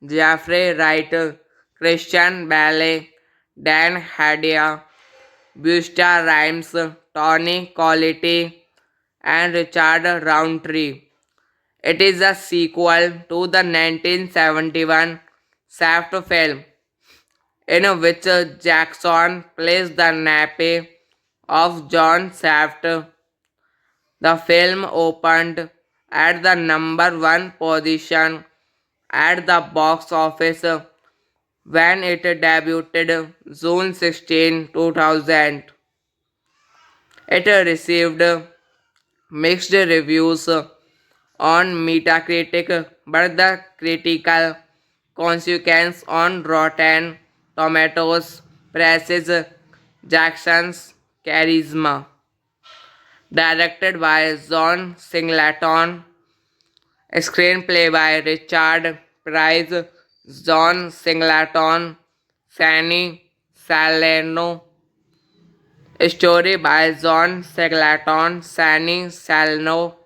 Jeffrey Wright, Christian Bale, Dan Hedaya, Busta Rhymes, Tony Collette, and Richard Roundtree. It is a sequel to the 1971 Shaft film, in which Jackson plays the nephew of John Shaft. The film opened at the number one position at the box office when it debuted June 16, 2000. It received mixed reviews on Metacritic, but the critical consequence on Rotten Tomatoes praises Jackson's charisma. Directed by John Singleton, screenplay by Richard Price, John Singleton, Fanny Salerno, story by John Singleton, Fanny Salerno,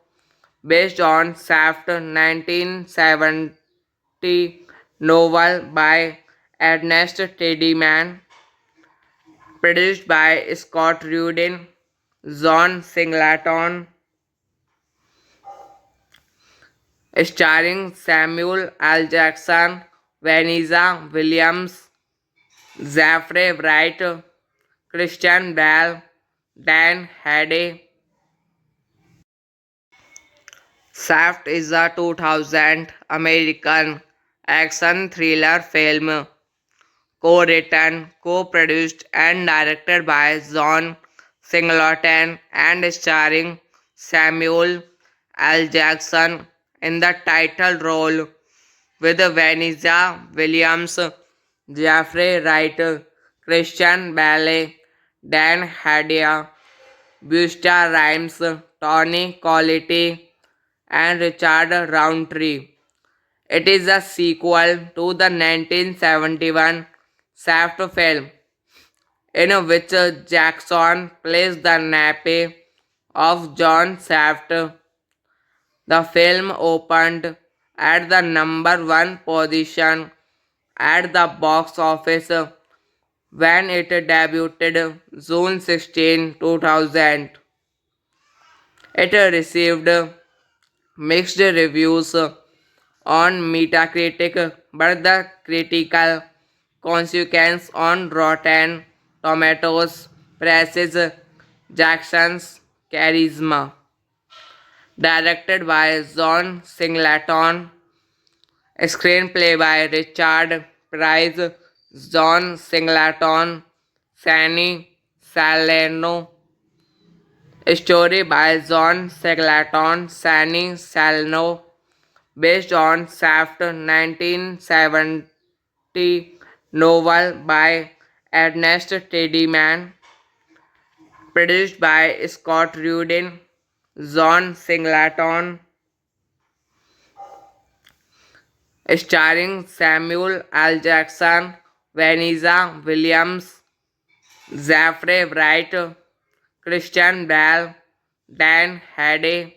based on Shaft 1970 novel by Ernest Tidyman, produced by Scott Rudin, John Singleton, starring Samuel L. Jackson, Vanessa Williams, Jeffrey Wright, Christian Bale, Dan Hedaya. Shaft is a 2000 American action thriller film co-written, co-produced and directed by John Singleton and starring Samuel L. Jackson in the title role with Vanessa Williams, Jeffrey Wright, Christian Bale, Dan Hedaya, Busta Rhymes, Tony Collette, and Richard Roundtree. It is a sequel to the 1971 Shaft film, in which Jackson plays the nephew of John Shaft. The film opened at the number one position at the box office when it debuted June 16, 2000. It received mixed reviews on Metacritic, but the critical consequence on Rotten Tomatoes, Praises Jackson's charisma. Directed by John Singleton, screenplay by Richard Price, John Singleton, Fanny Salerno, story by John Singleton, Fanny Salerno, based on Shaft 1970 novel by Ernest Tidyman, produced by Scott Rudin, John Singleton, starring Samuel L. Jackson, Vanessa Williams, Zachary Wright, Christian Bale, Dan Hardy.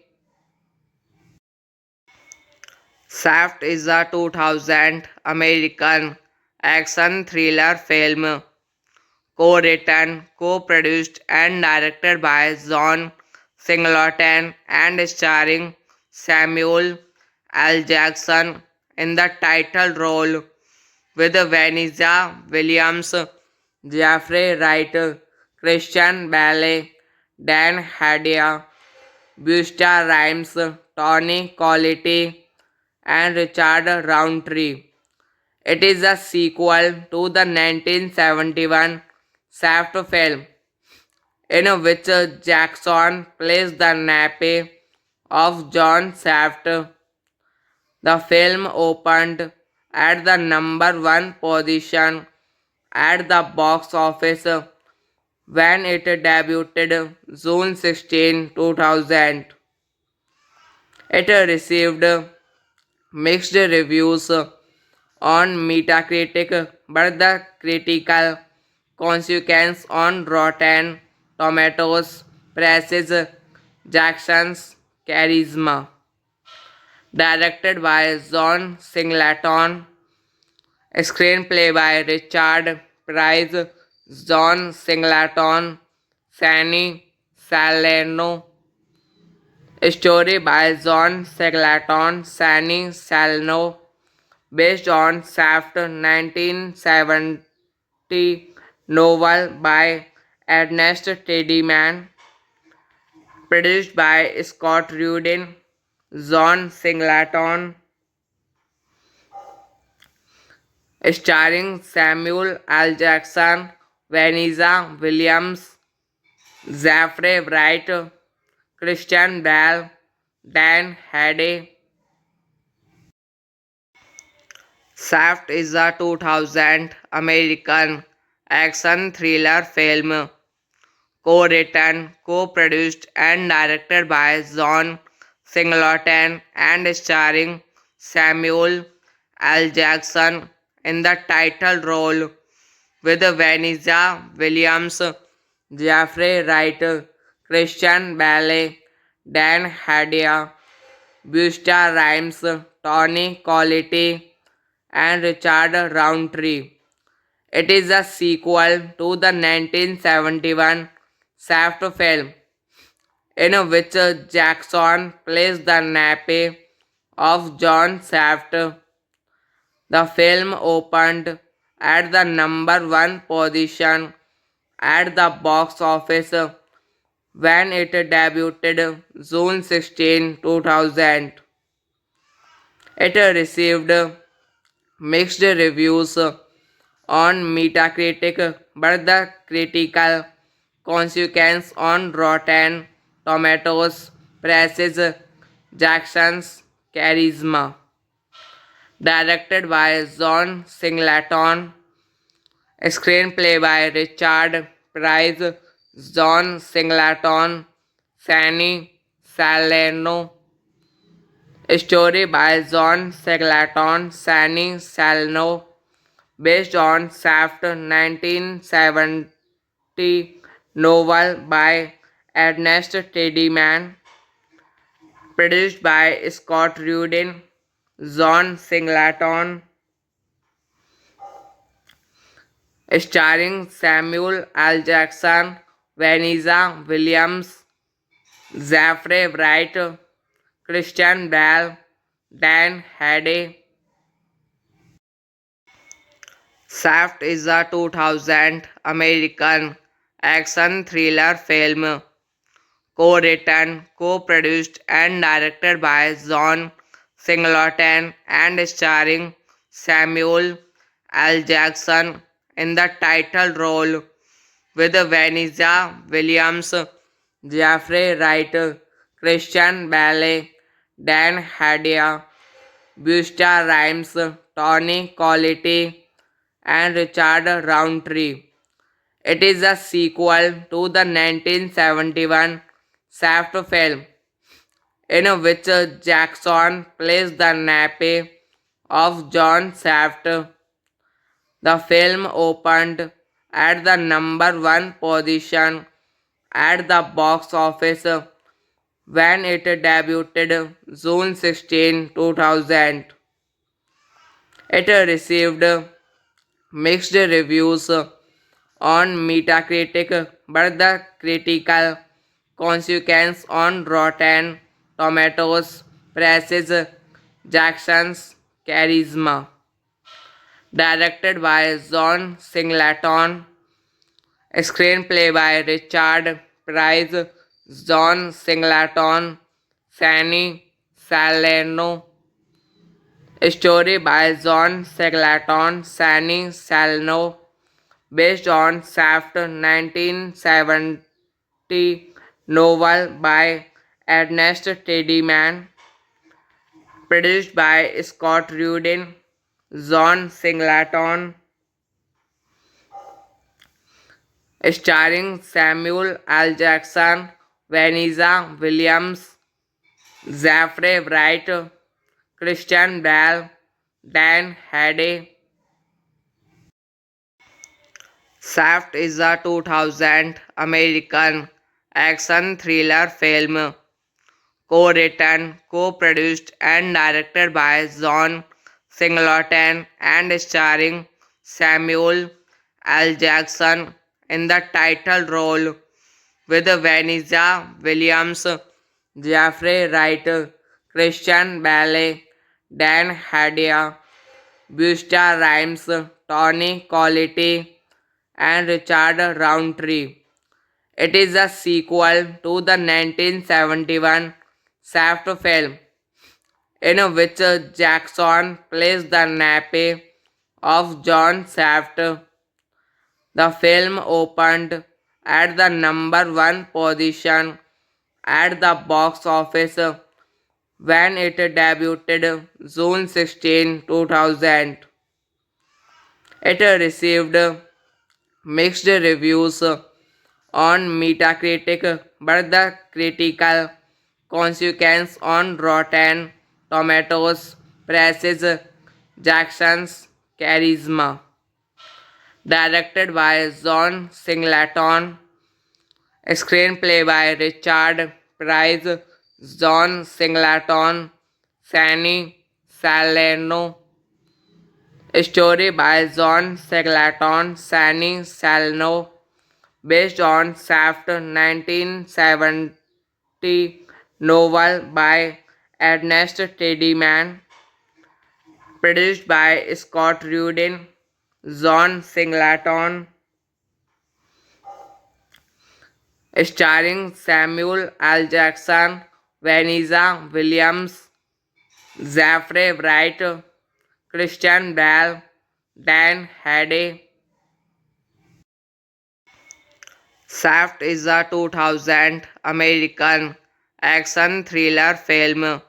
Shaft is a 2000 American action thriller film co-written, co-produced and directed by John Singleton and starring Samuel L. Jackson in the title role with Vanessa Williams, Jeffrey Wright, Christian Bale, Dan Hardy, Busta Rhymes, Tony Collette, and Richard Roundtree. It is a sequel to the 1971 Shaft film, in which Jackson plays the nephew of John Shaft. The film opened at the number 1 position at the box office when it debuted June 16, 2000. It received mixed reviews on Metacritic, but the critical consequence on Rotten Tomatoes praises Jackson's charisma. Directed by John Singleton, screenplay by Richard Price, John Singleton, Fanny Salerno, story by John Singleton, Fanny Salerno, based on Shaft 1970 novel by Ernest Tidyman, produced by Scott Rudin, John Singleton, starring Samuel L. Jackson, Vanessa Williams, Zachary Wright, Christian Bale, Dan Hardy. Shaft is a 2000 American action thriller film co-written, co-produced and directed by John Singleton and starring Samuel L. Jackson in the title role with Vanessa Williams, Jeffrey Wright, Christian Bale, Dan Hardy, Busta Rhymes, Tony Collette, and Richard Roundtree. It is a sequel to the 1971 Shaft film, in which Jackson plays the nephew of John Shaft. The film opened at the number 1 position at the box office when it debuted June 16, 2000. It received mixed reviews on Metacritic, but the critical consequence on Rotten Tomatoes praises Jackson's charisma. Directed by John Singleton, screenplay by Richard Price, John Singleton, Fanny Salerno, story by John Singleton, Fanny Salerno, based on Shaft 1970 novel by Ernest Tidyman, produced by Scott Rudin, John Singleton, starring Samuel L. Jackson, Vanessa Williams, Jeffrey Wright, Christian Bale, Dan Hardy. Shaft is a 2000 American action thriller film co-written, co-produced and directed by John Singleton and starring Samuel L. Jackson in the title role with Vanessa Williams, Jeffrey Wright, Christian Bale, Dan Hadia, Busta Rhymes, Tony Collette, and Richard Roundtree. It is a sequel to the 1971 Shaft film, in which Jackson plays the napper of John Shaft. The film opened at the number one position at the box office when it debuted June 16, 2000. It received mixed reviews on Metacritic, but the critical consequence on Rotten Tomatoes praises Jackson's charisma. Directed by John Singleton, screenplay by Richard Price, John Singleton, Fanny Salerno, story by John Singleton, Fanny Salerno, based on Shaft 1970 novel by Ernest Tidyman, produced by Scott Rudin, John Singleton, starring Samuel L. Jackson, Vanessa Williams, Jeffrey Wright, Christian Bale, Dan Hade. Shaft is a 2000 American action thriller film co-written, co-produced and directed by John Singleton and starring Samuel L. Jackson in the title role with Vanessa Williams, Jeffrey Wright, Christian Bale, Dan Hadia, Busta Rhymes, Tony Collette, and Richard Roundtree. It is a sequel to the 1971 Shaft film, in which Jackson plays the napper of John Shaft. The film opened at the number one position at the box office when it debuted June 16, 2000. It received mixed reviews on Metacritic, but the critical consequence on Rotten Tomatoes praises Jackson's charisma. Directed by John Singleton, screenplay by Richard Price, John Singleton, Fanny Salerno, story by John Singleton, Fanny Salerno, based on Shaft 1970 novel by Ernest Tidyman, produced by Scott Rudin, John Singleton, starring Samuel L. Jackson, Vanessa Williams, Jeffrey Wright, Christian Bale, Dan Hade. Shaft is a 2000 American action thriller film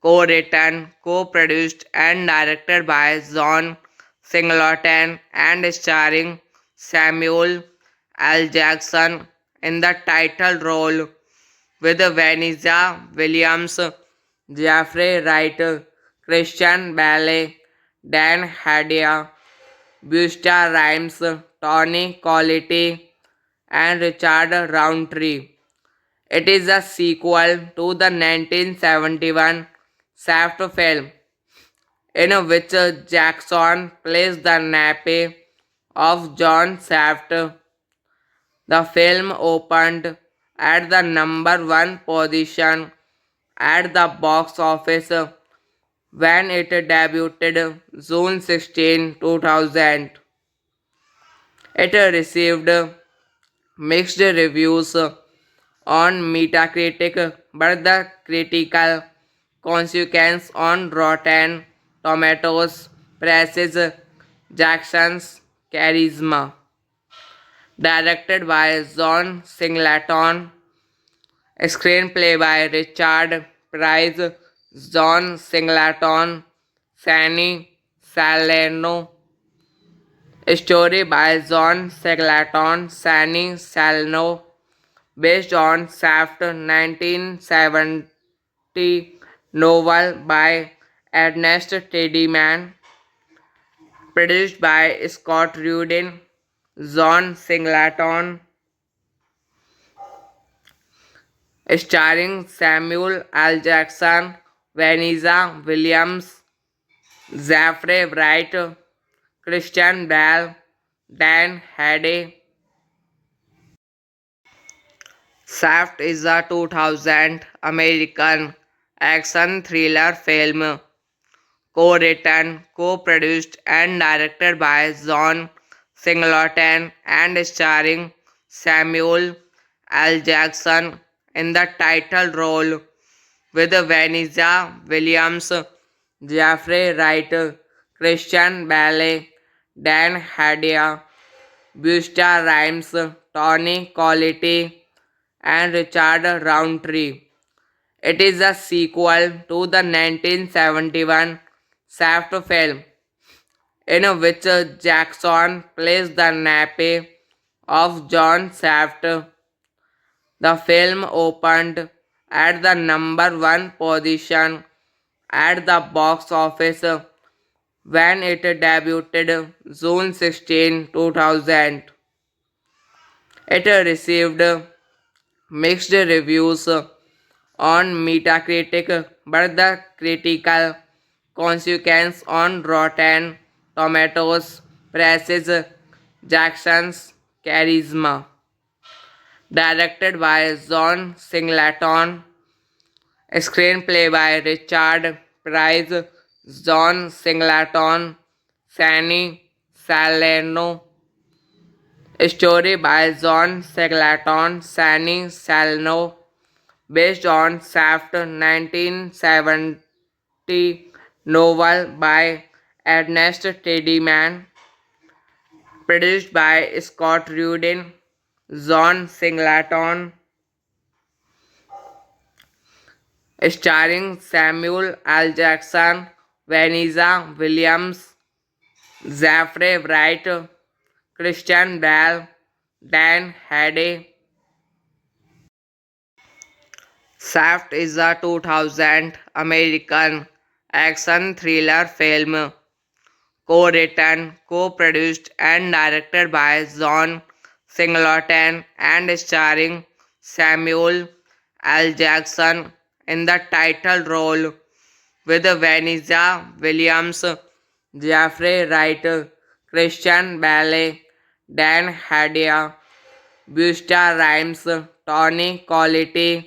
co-written, co-produced and directed by John Singleton and starring Samuel L. Jackson in the title role with Vanessa Williams, Jeffrey Wright, Christian Bale, Dan Hadia, Busta Rhymes, Tony Collette, and Richard Roundtree. It is a sequel to the 1971 Shaft film, in which Jackson plays the napper of John Shaft. The film opened at the number one position at the box office when it debuted June 16, 2000. It received mixed reviews on Metacritic, but the critical consensus on Rotten Tomatoes praises Jackson's charisma. Directed by John Singleton, screenplay by Richard Price, John Singleton, Fanny Salerno, story by John Singleton, Fanny Salerno, based on Shaft 1970 novel by Ernest Tidyman, produced by Scott Rudin, John Singleton, starring Samuel L. Jackson, Vanessa Williams, Zachary Wright, Christian Bale, Dan Hardy. Shaft is a 2000 American action thriller film co-written, co-produced and directed by John Singleton and starring Samuel L. Jackson in the title role with Vanessa Williams, Jeffrey Wright, Christian Bale, Dan Hardy, Busta Rhymes, Tony Collette, and Richard Roundtree. It is a sequel to the 1971 Shaft film, in which Jackson plays the nephew of John Shaft. The film opened at the number one position at the box office when it debuted June 16, 2000. It received mixed reviews on Metacritic, but the critical consensus on Rotten Tomatoes praises Jackson's charisma. Directed by John Singleton, screenplay by Richard Price, John Singleton, Fanny Salerno, story by John Singleton, Fanny Salerno, based on Shaft 1970 novel by Ernest Tidyman, produced by Scott Rudin, John Singleton, starring Samuel L. Jackson, Vanessa Williams, Zachary Wright, Christian Bale, Dan Hardy. Shaft is a 2000 American action thriller film co-written, co-produced and directed by John Singleton and starring Samuel L. Jackson in the title role with Vanessa Williams, Jeffrey Wright, Christian Bale, Dan Hardy, Busta Rhymes, Tony Collette,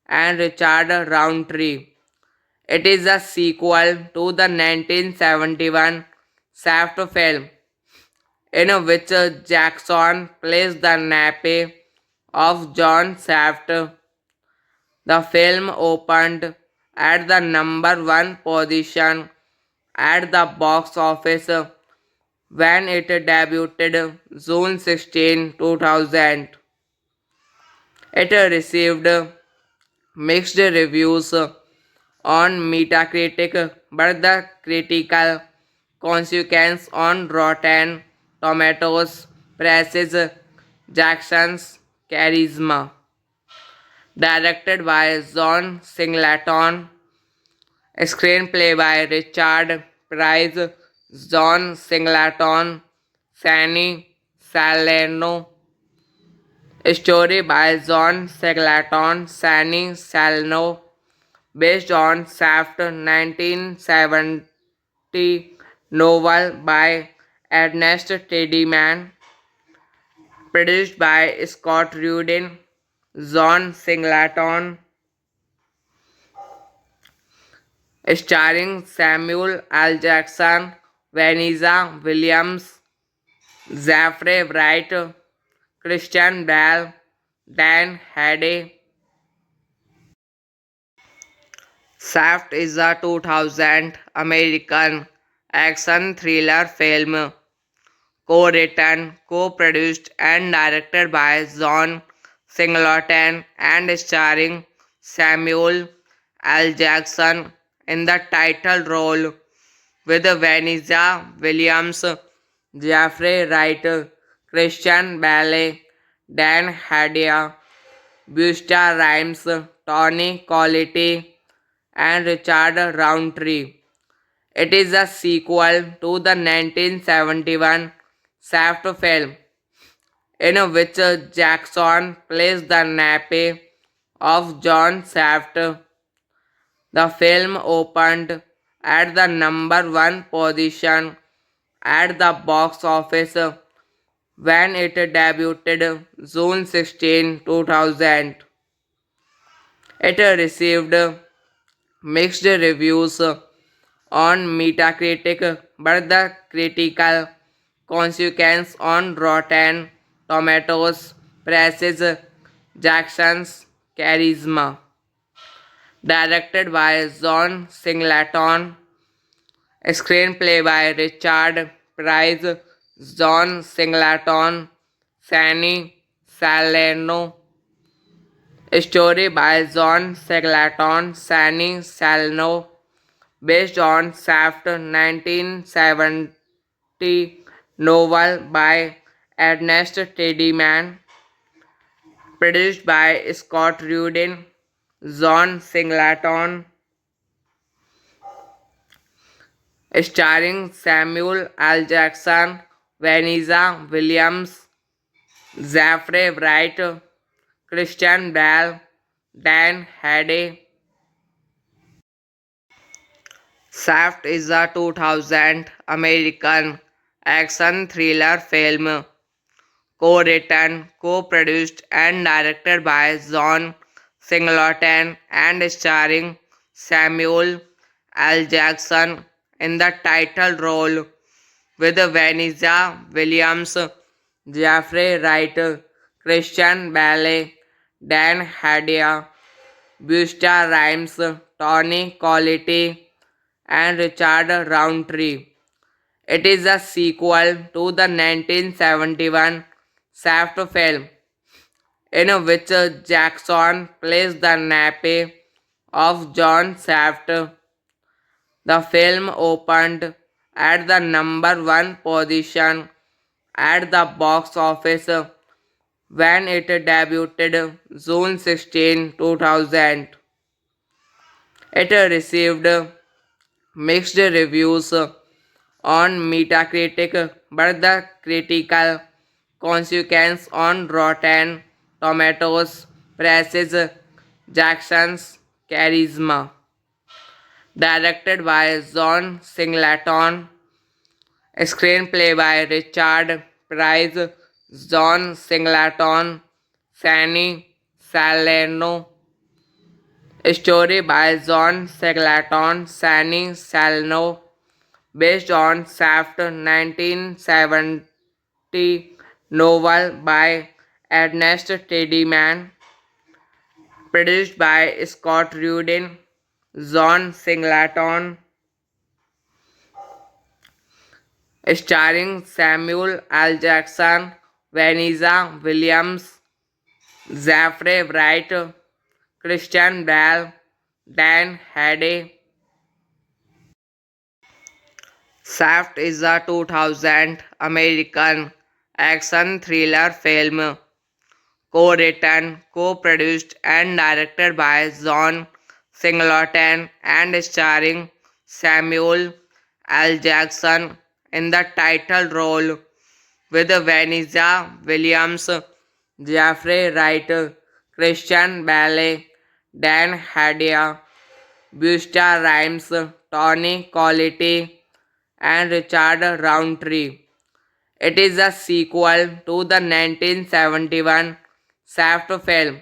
and Richard Roundtree. It is a sequel to the 1971 Shaft film, in which Jackson plays the nephew of John Shaft. The film opened at the number one position at the box office when it debuted June 16, 2000. It received mixed reviews on Metacritic, but the critical consensus on Rotten Tomatoes praises Jackson's charisma. Directed by John Singleton, screenplay by Richard Price, John Singleton, Fanny Salerno, story by John Singleton, Fanny Salerno, based on Shaft 1970 novel by Ernest Tidyman, produced by Scott Rudin, John Singleton, starring Samuel L. Jackson, Vanessa Williams, Zachary Wright, Christian Bale, Dan Hardy. Shaft is a 2000 American action thriller film co-written, co-produced and directed by John Singleton and starring Samuel L. Jackson in the title role with Vanessa Williams, Jeffrey Wright, Christian Bale, Dan Hardy, Busta Rhymes, Tony Collette, and Richard Roundtree. It is a sequel to the 1971 Shaft film, in which Jackson plays the nephew of John Shaft. The film opened at the number one position at the box office when it debuted June 16, 2000. It received mixed reviews on Metacritic, but the critical consensus on Rotten Tomatoes praises Jackson's charisma. Directed by John Singleton, screenplay by Richard Price, John Singleton, Sunny Salerno, story by John Singleton, Sunny Salerno, based on Shaft 1970 novel by Ernest Tidyman, produced by Scott Rudin, John Singleton, starring Samuel L. Jackson, Vanessa Williams, Zachary Wright, Christian Bale, Dan Hardy. Shaft is a 2000 American action thriller film co-written, co-produced and directed by John Singleton and starring Samuel L. Jackson in the title role with Vanessa Williams, Jeffrey Wright, Christian Bale, Dan Hardy, Busta Rhymes, Tony Collette, and Richard Roundtree. It is a sequel to the 1971 Shaft film, in which Jackson plays the nephew of John Shaft. The film opened at the number one position at the box office when it debuted June 16, 2000. It received mixed reviews on Metacritic, but the critical consensus on Rotten Tomatoes praises Jackson's charisma. Directed by John Singleton, screenplay by Richard Price, John Singleton, Sunny Salerno, story by John Singleton, Sunny Salerno, based on Shaft 1970 novel by Ernest Tidyman, produced by Scott Rudin, John Singleton, starring Samuel L. Jackson, Vanessa Williams, Zachary Wright, Christian Bale, Dan Hardy. Shaft is a 2000 American action thriller film co-written, co-produced and directed by John Singleton and starring Samuel L. Jackson in the title role with Vanessa Williams, Jeffrey Wright, Christian Bale, Dan Hardy, Busta Rhymes, Tony Collette, and Richard Roundtree. It is a sequel to the 1971 Shaft film,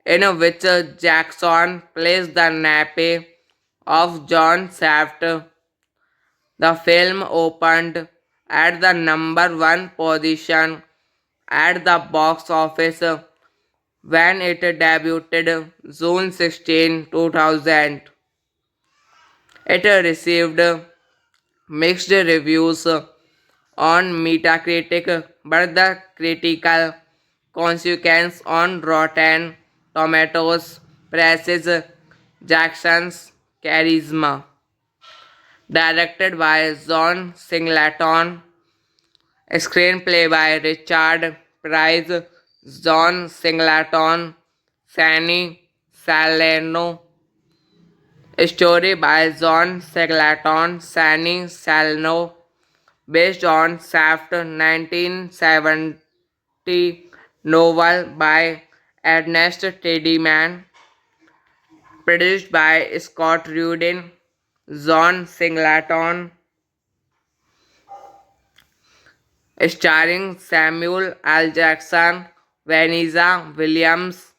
in which Jackson plays the nephew of John Shaft. The film opened at the number one position at the box office when it debuted June 16, 2000. It received mixed reviews on Metacritic, but the critical consensus on Rotten Tomatoes praises Jackson's charisma. Directed by John Singleton, screenplay by Richard Price, John Singleton, Sunny Salerno, story by John Singleton, Sunny Salerno, based on Shaft 1970 novel by Ernest Tidyman, produced by Scott Rudin, John Singleton, starring Samuel L. Jackson, Vanessa Williams,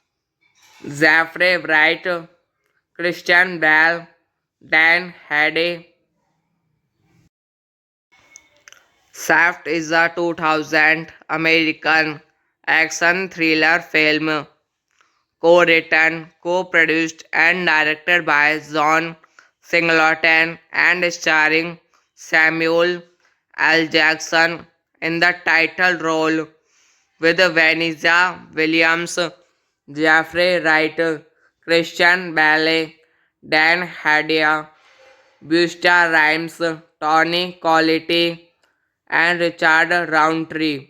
Jeffrey Wright, Christian Bale, Dan Hardy. Shaft is a 2000 American action thriller film co-written, co-produced and directed by John Singleton and starring Samuel L. Jackson in the title role with Vanessa Williams, Jeffrey Wright, Christian Bale, Dan Hardy, Busta Rhymes, Tony Collette, and Richard Roundtree.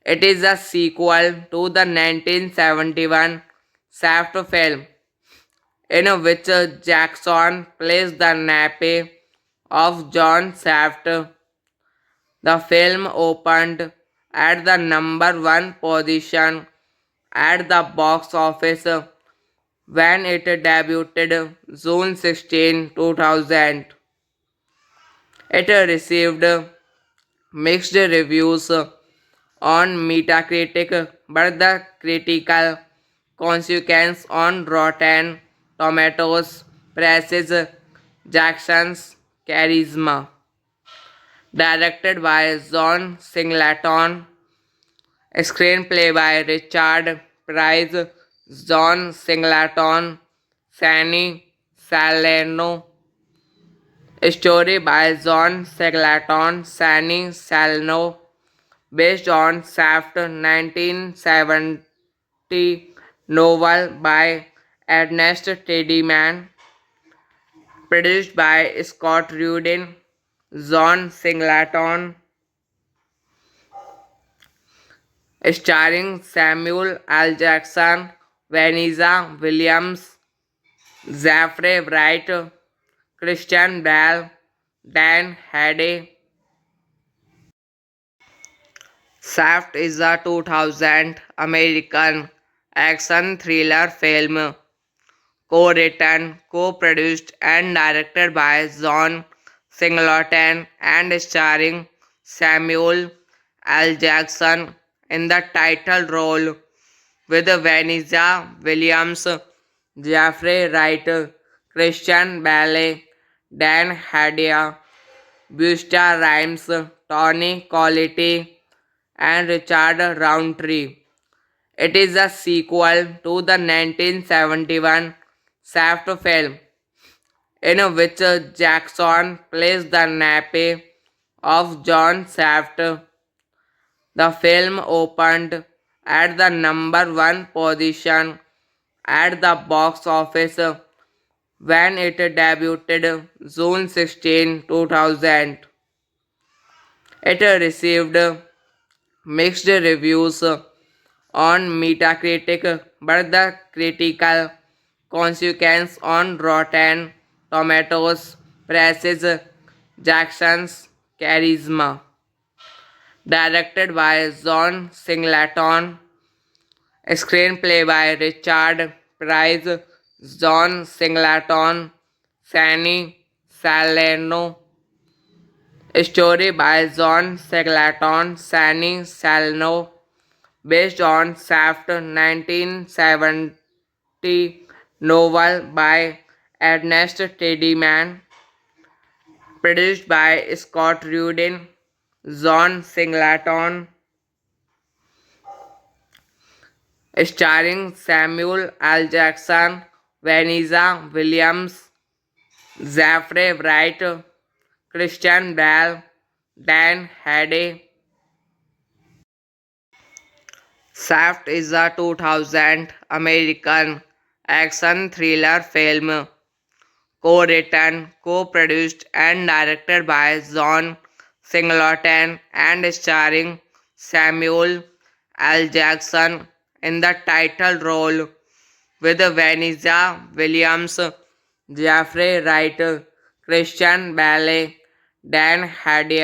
It is a sequel to the 1971 Shaft film, in which Jackson plays the nephew of John Shaft. The film opened at the number one position at the box office when it debuted June 16, 2000. It received mixed reviews on Metacritic, but the critical consensus on Rotten Tomatoes praises Jackson's charisma. Directed by John Singleton, screenplay by Richard Price, John Singleton, Sunny Salerno, story by John Singleton, Sunny Salerno, based on Shaft 1970 novel by Ernest Tidyman, produced by Scott Rudin, John Singleton, starring Samuel L. Jackson, Vanessa Williams, Jeffrey Wright, Christian Bale, Dan Hardy. Shaft is a 2000 American action thriller film co-written, co-produced and directed by John Singleton and starring Samuel L. Jackson in the title role with Vanessa Williams, Jeffrey Wright, Christian Bale, Dan Hardy, Busta Rhymes, Tony Collette, and Richard Roundtree. It is a sequel to the 1971 Shaft film, in which Jackson plays the nephew of John Shaft. The film opened at the number one position at the box office when it debuted June 16, 2000. It received mixed reviews on Metacritic, but the critical consensus on Rotten Tomatoes praises Jackson's charisma. Directed by John Singleton, screenplay by Richard Price, John Singleton, Sunny Salerno, story by John Singleton, Sunny Salerno, based on Shaft 1970 novel by Ernest Tidyman, produced by Scott Rudin, John Singleton, starring Samuel L. Jackson, Vanessa Williams, Zachary Wright, Christian Bale, Dan Hardy. Shaft is a 2000 American action thriller film co-written, co-produced and directed by John Singleton and starring Samuel L. Jackson in the title role with Vanessa Williams, Jeffrey Wright, Christian Bale, Dan Hardy,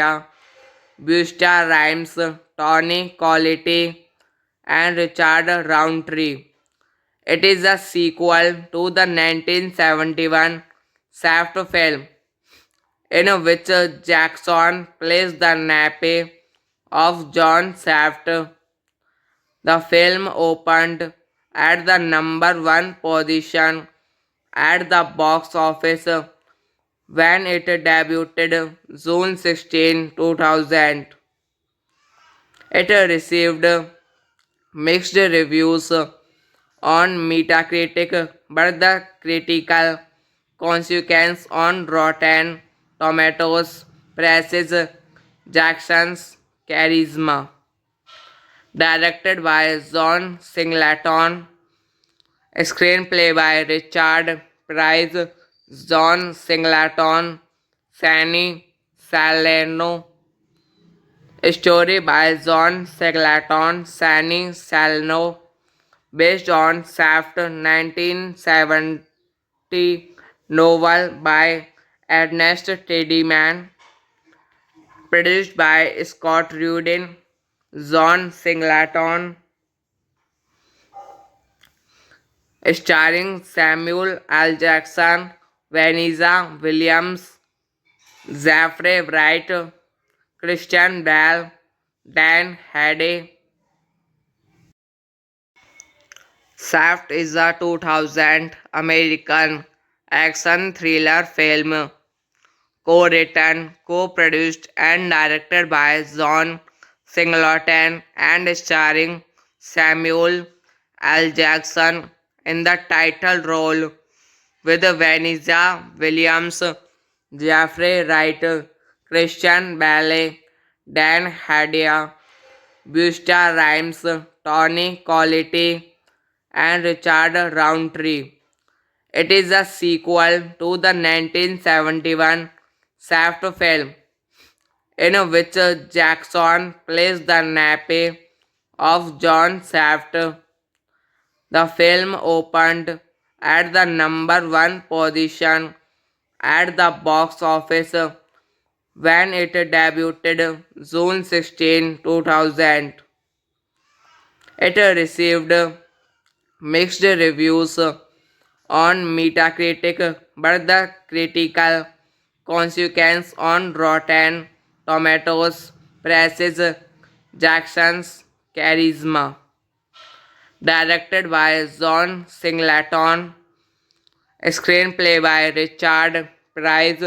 Busta Rhymes, Tony Collette, and Richard Roundtree. It is a sequel to the 1971 Shaft film, in which Jackson plays the nephew of John Shaft. The film opened at the number one position at the box office when it debuted June 16, 2000. It received mixed reviews on Metacritic, but the critical consensus on Rotten Tomatoes praises Jackson's charisma. Directed by John Singleton, screenplay by Richard Price, John Singleton, Fanny Salerno, story by John Singleton, Fanny Salerno, based on Shaft 1970 novel by Ernest Tidyman, produced by Scott Rudin, John Singleton, starring Samuel L. Jackson, Vanessa Williams, Zachary Wright, Christian Bale, Dan Hardy. Shaft is a 2000 American action thriller film co-written, co-produced and directed by John Singleton and starring Samuel L. Jackson in the title role with Vanessa Williams, Jeffrey Wright, Christian Bale, Dan Hardy, Busta Rhymes, Tony Collette, and Richard Roundtree. It is a sequel to the 1971 Shaft film, in which Jackson plays the nephew of John Shaft. The film opened at the number one position at the box office when it debuted June 16, 2000. It received mixed reviews on Metacritic, but the critical consensus on Rotten Tomatoes praises Jackson's charisma. Directed by John Singleton, screenplay by Richard Price,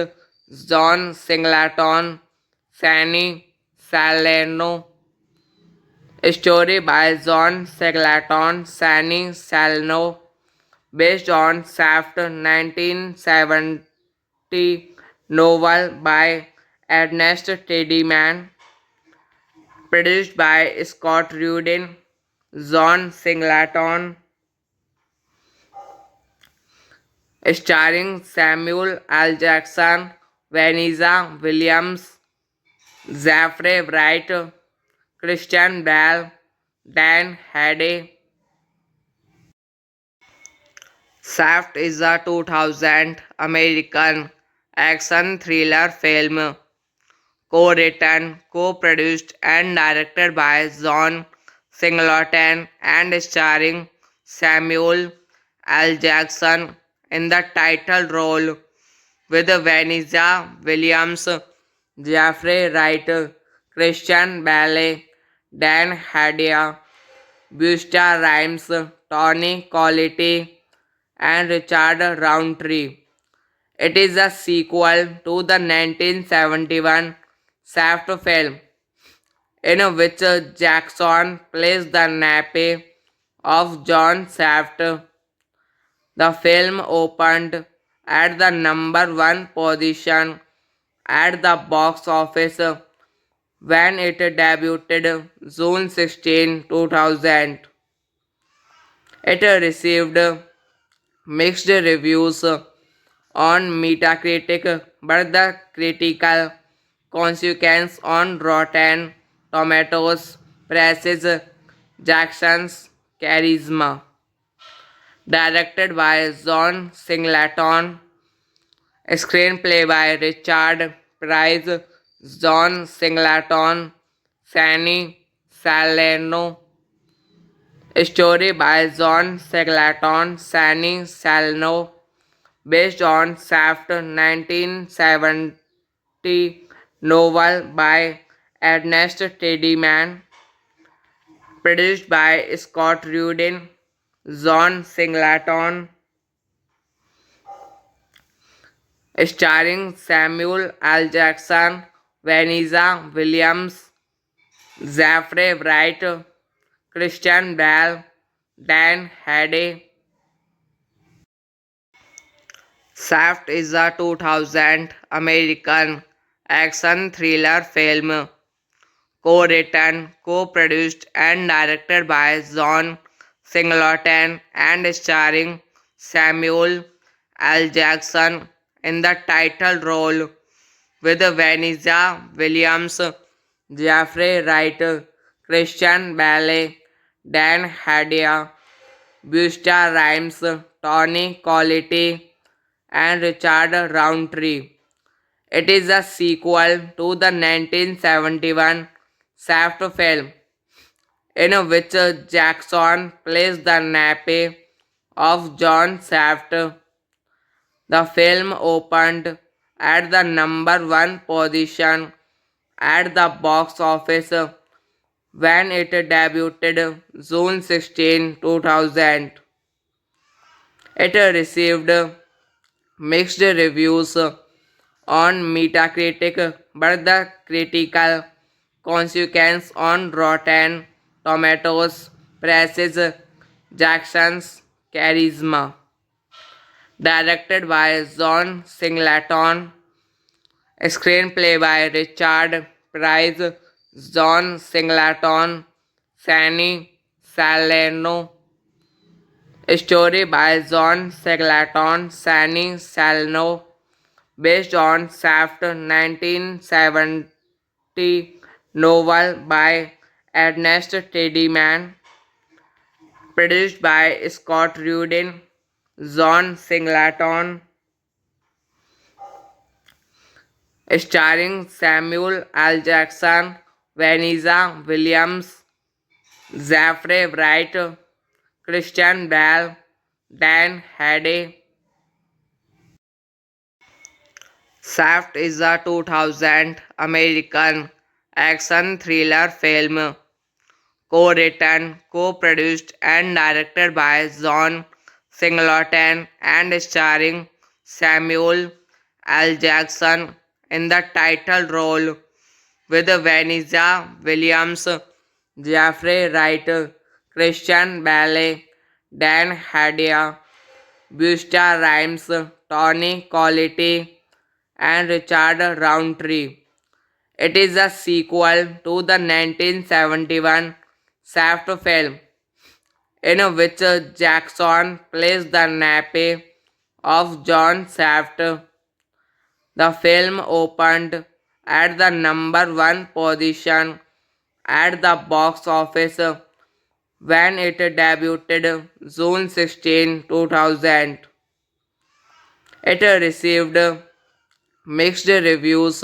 John Singleton, Fanny Salerno, story by John Singleton, Fanny Salerno, based on Shaft 1970 novel by Ernest Tidyman, produced by Scott Rudin, John Singleton, starring Samuel L. Jackson, Vanessa Williams, Zachary Wright, Christian Bale, Dan Hardy. Shaft is a 2000 American action thriller film co-written, co-produced and directed by John Singleton and starring Samuel L. Jackson in the title role with Vanessa Williams, Jeffrey Wright, Christian Bale, Dan Hardy, Busta Rhymes, Tony Collette, and Richard Roundtree. It is a sequel to the 1971 Shaft film, in which Jackson plays the nephew of John Shaft. The film opened at the number one position at the box office when it debuted June 16, 2000. It received mixed reviews on Metacritic, but the critical consequence on Rotten Tomatoes praises Jackson's charisma. Directed by John Singleton, screenplay by Richard Price, John Singleton, Fanny Salerno, story by John Singleton, Fanny Salerno, based on Shaft 1970 novel by Ernest Tidyman, produced by Scott Rudin, John Singleton, starring Samuel L. Jackson, Vanessa Williams, Jeffrey Wright, Christian Bale, Dan Hardy. Shaft is a 2000 American action thriller film co-written, co-produced and directed by John Singleton and starring Samuel L. Jackson in the title role with Vanessa Williams, Jeffrey Wright, Christian Bale, Dan Hardy, Busta Rhymes, Tony Collette, and Richard Roundtree. It is a sequel to the 1971 Shaft film, in which Jackson plays the nephew of John Shaft. The film opened at the number one position at the box office when it debuted June 16, 2000. It received mixed reviews on Metacritic, but the critical consequence on Rotten Tomatoes praises Jackson's charisma. Directed by John Singleton, screenplay by Richard Price, John Singleton, Fanny Salerno, story by John Singleton, Fanny Salerno, based on Shaft 1970 novel by Ernest Tidyman, produced by Scott Rudin, John Singleton, starring Samuel L. Jackson, Vanessa Williams, Jeffrey Wright, Christian Bale, Dan Hardy. Shaft is a 2000 American action thriller film co-written, co-produced and directed by John Singleton and starring Samuel L. Jackson in the title role with Vanessa Williams, Jeffrey Wright, Christian Bale, Dan Hardy, Busta Rhymes, Tony Collette, and Richard Roundtree. It is a sequel to the 1971 Shaft film, in which Jackson plays the nephew of John Shaft. The film opened at the number one position at the box office when it debuted June 16, 2000. It received mixed reviews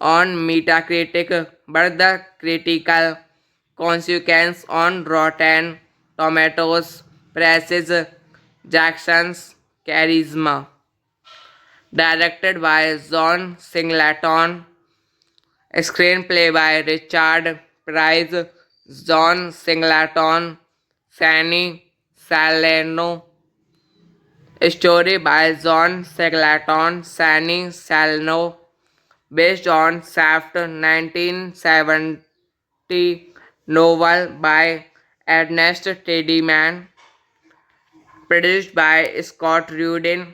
on Metacritic, but the critical consequence on Rotten Tomatoes praises Jackson's charisma. Directed by John Singleton, screenplay by Richard Price, John Singleton, Fanny Salerno, Story by John Singleton, Sunny Salno, based on Shaft 1970 novel by Ernest Tidyman, produced by Scott Rudin,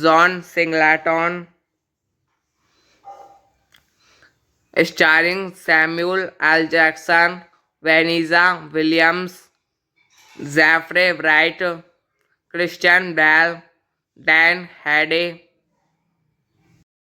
John Singleton, starring Samuel L. Jackson, Vanessa Williams, Zachary Wright, Christian Bale, Dan Hardy,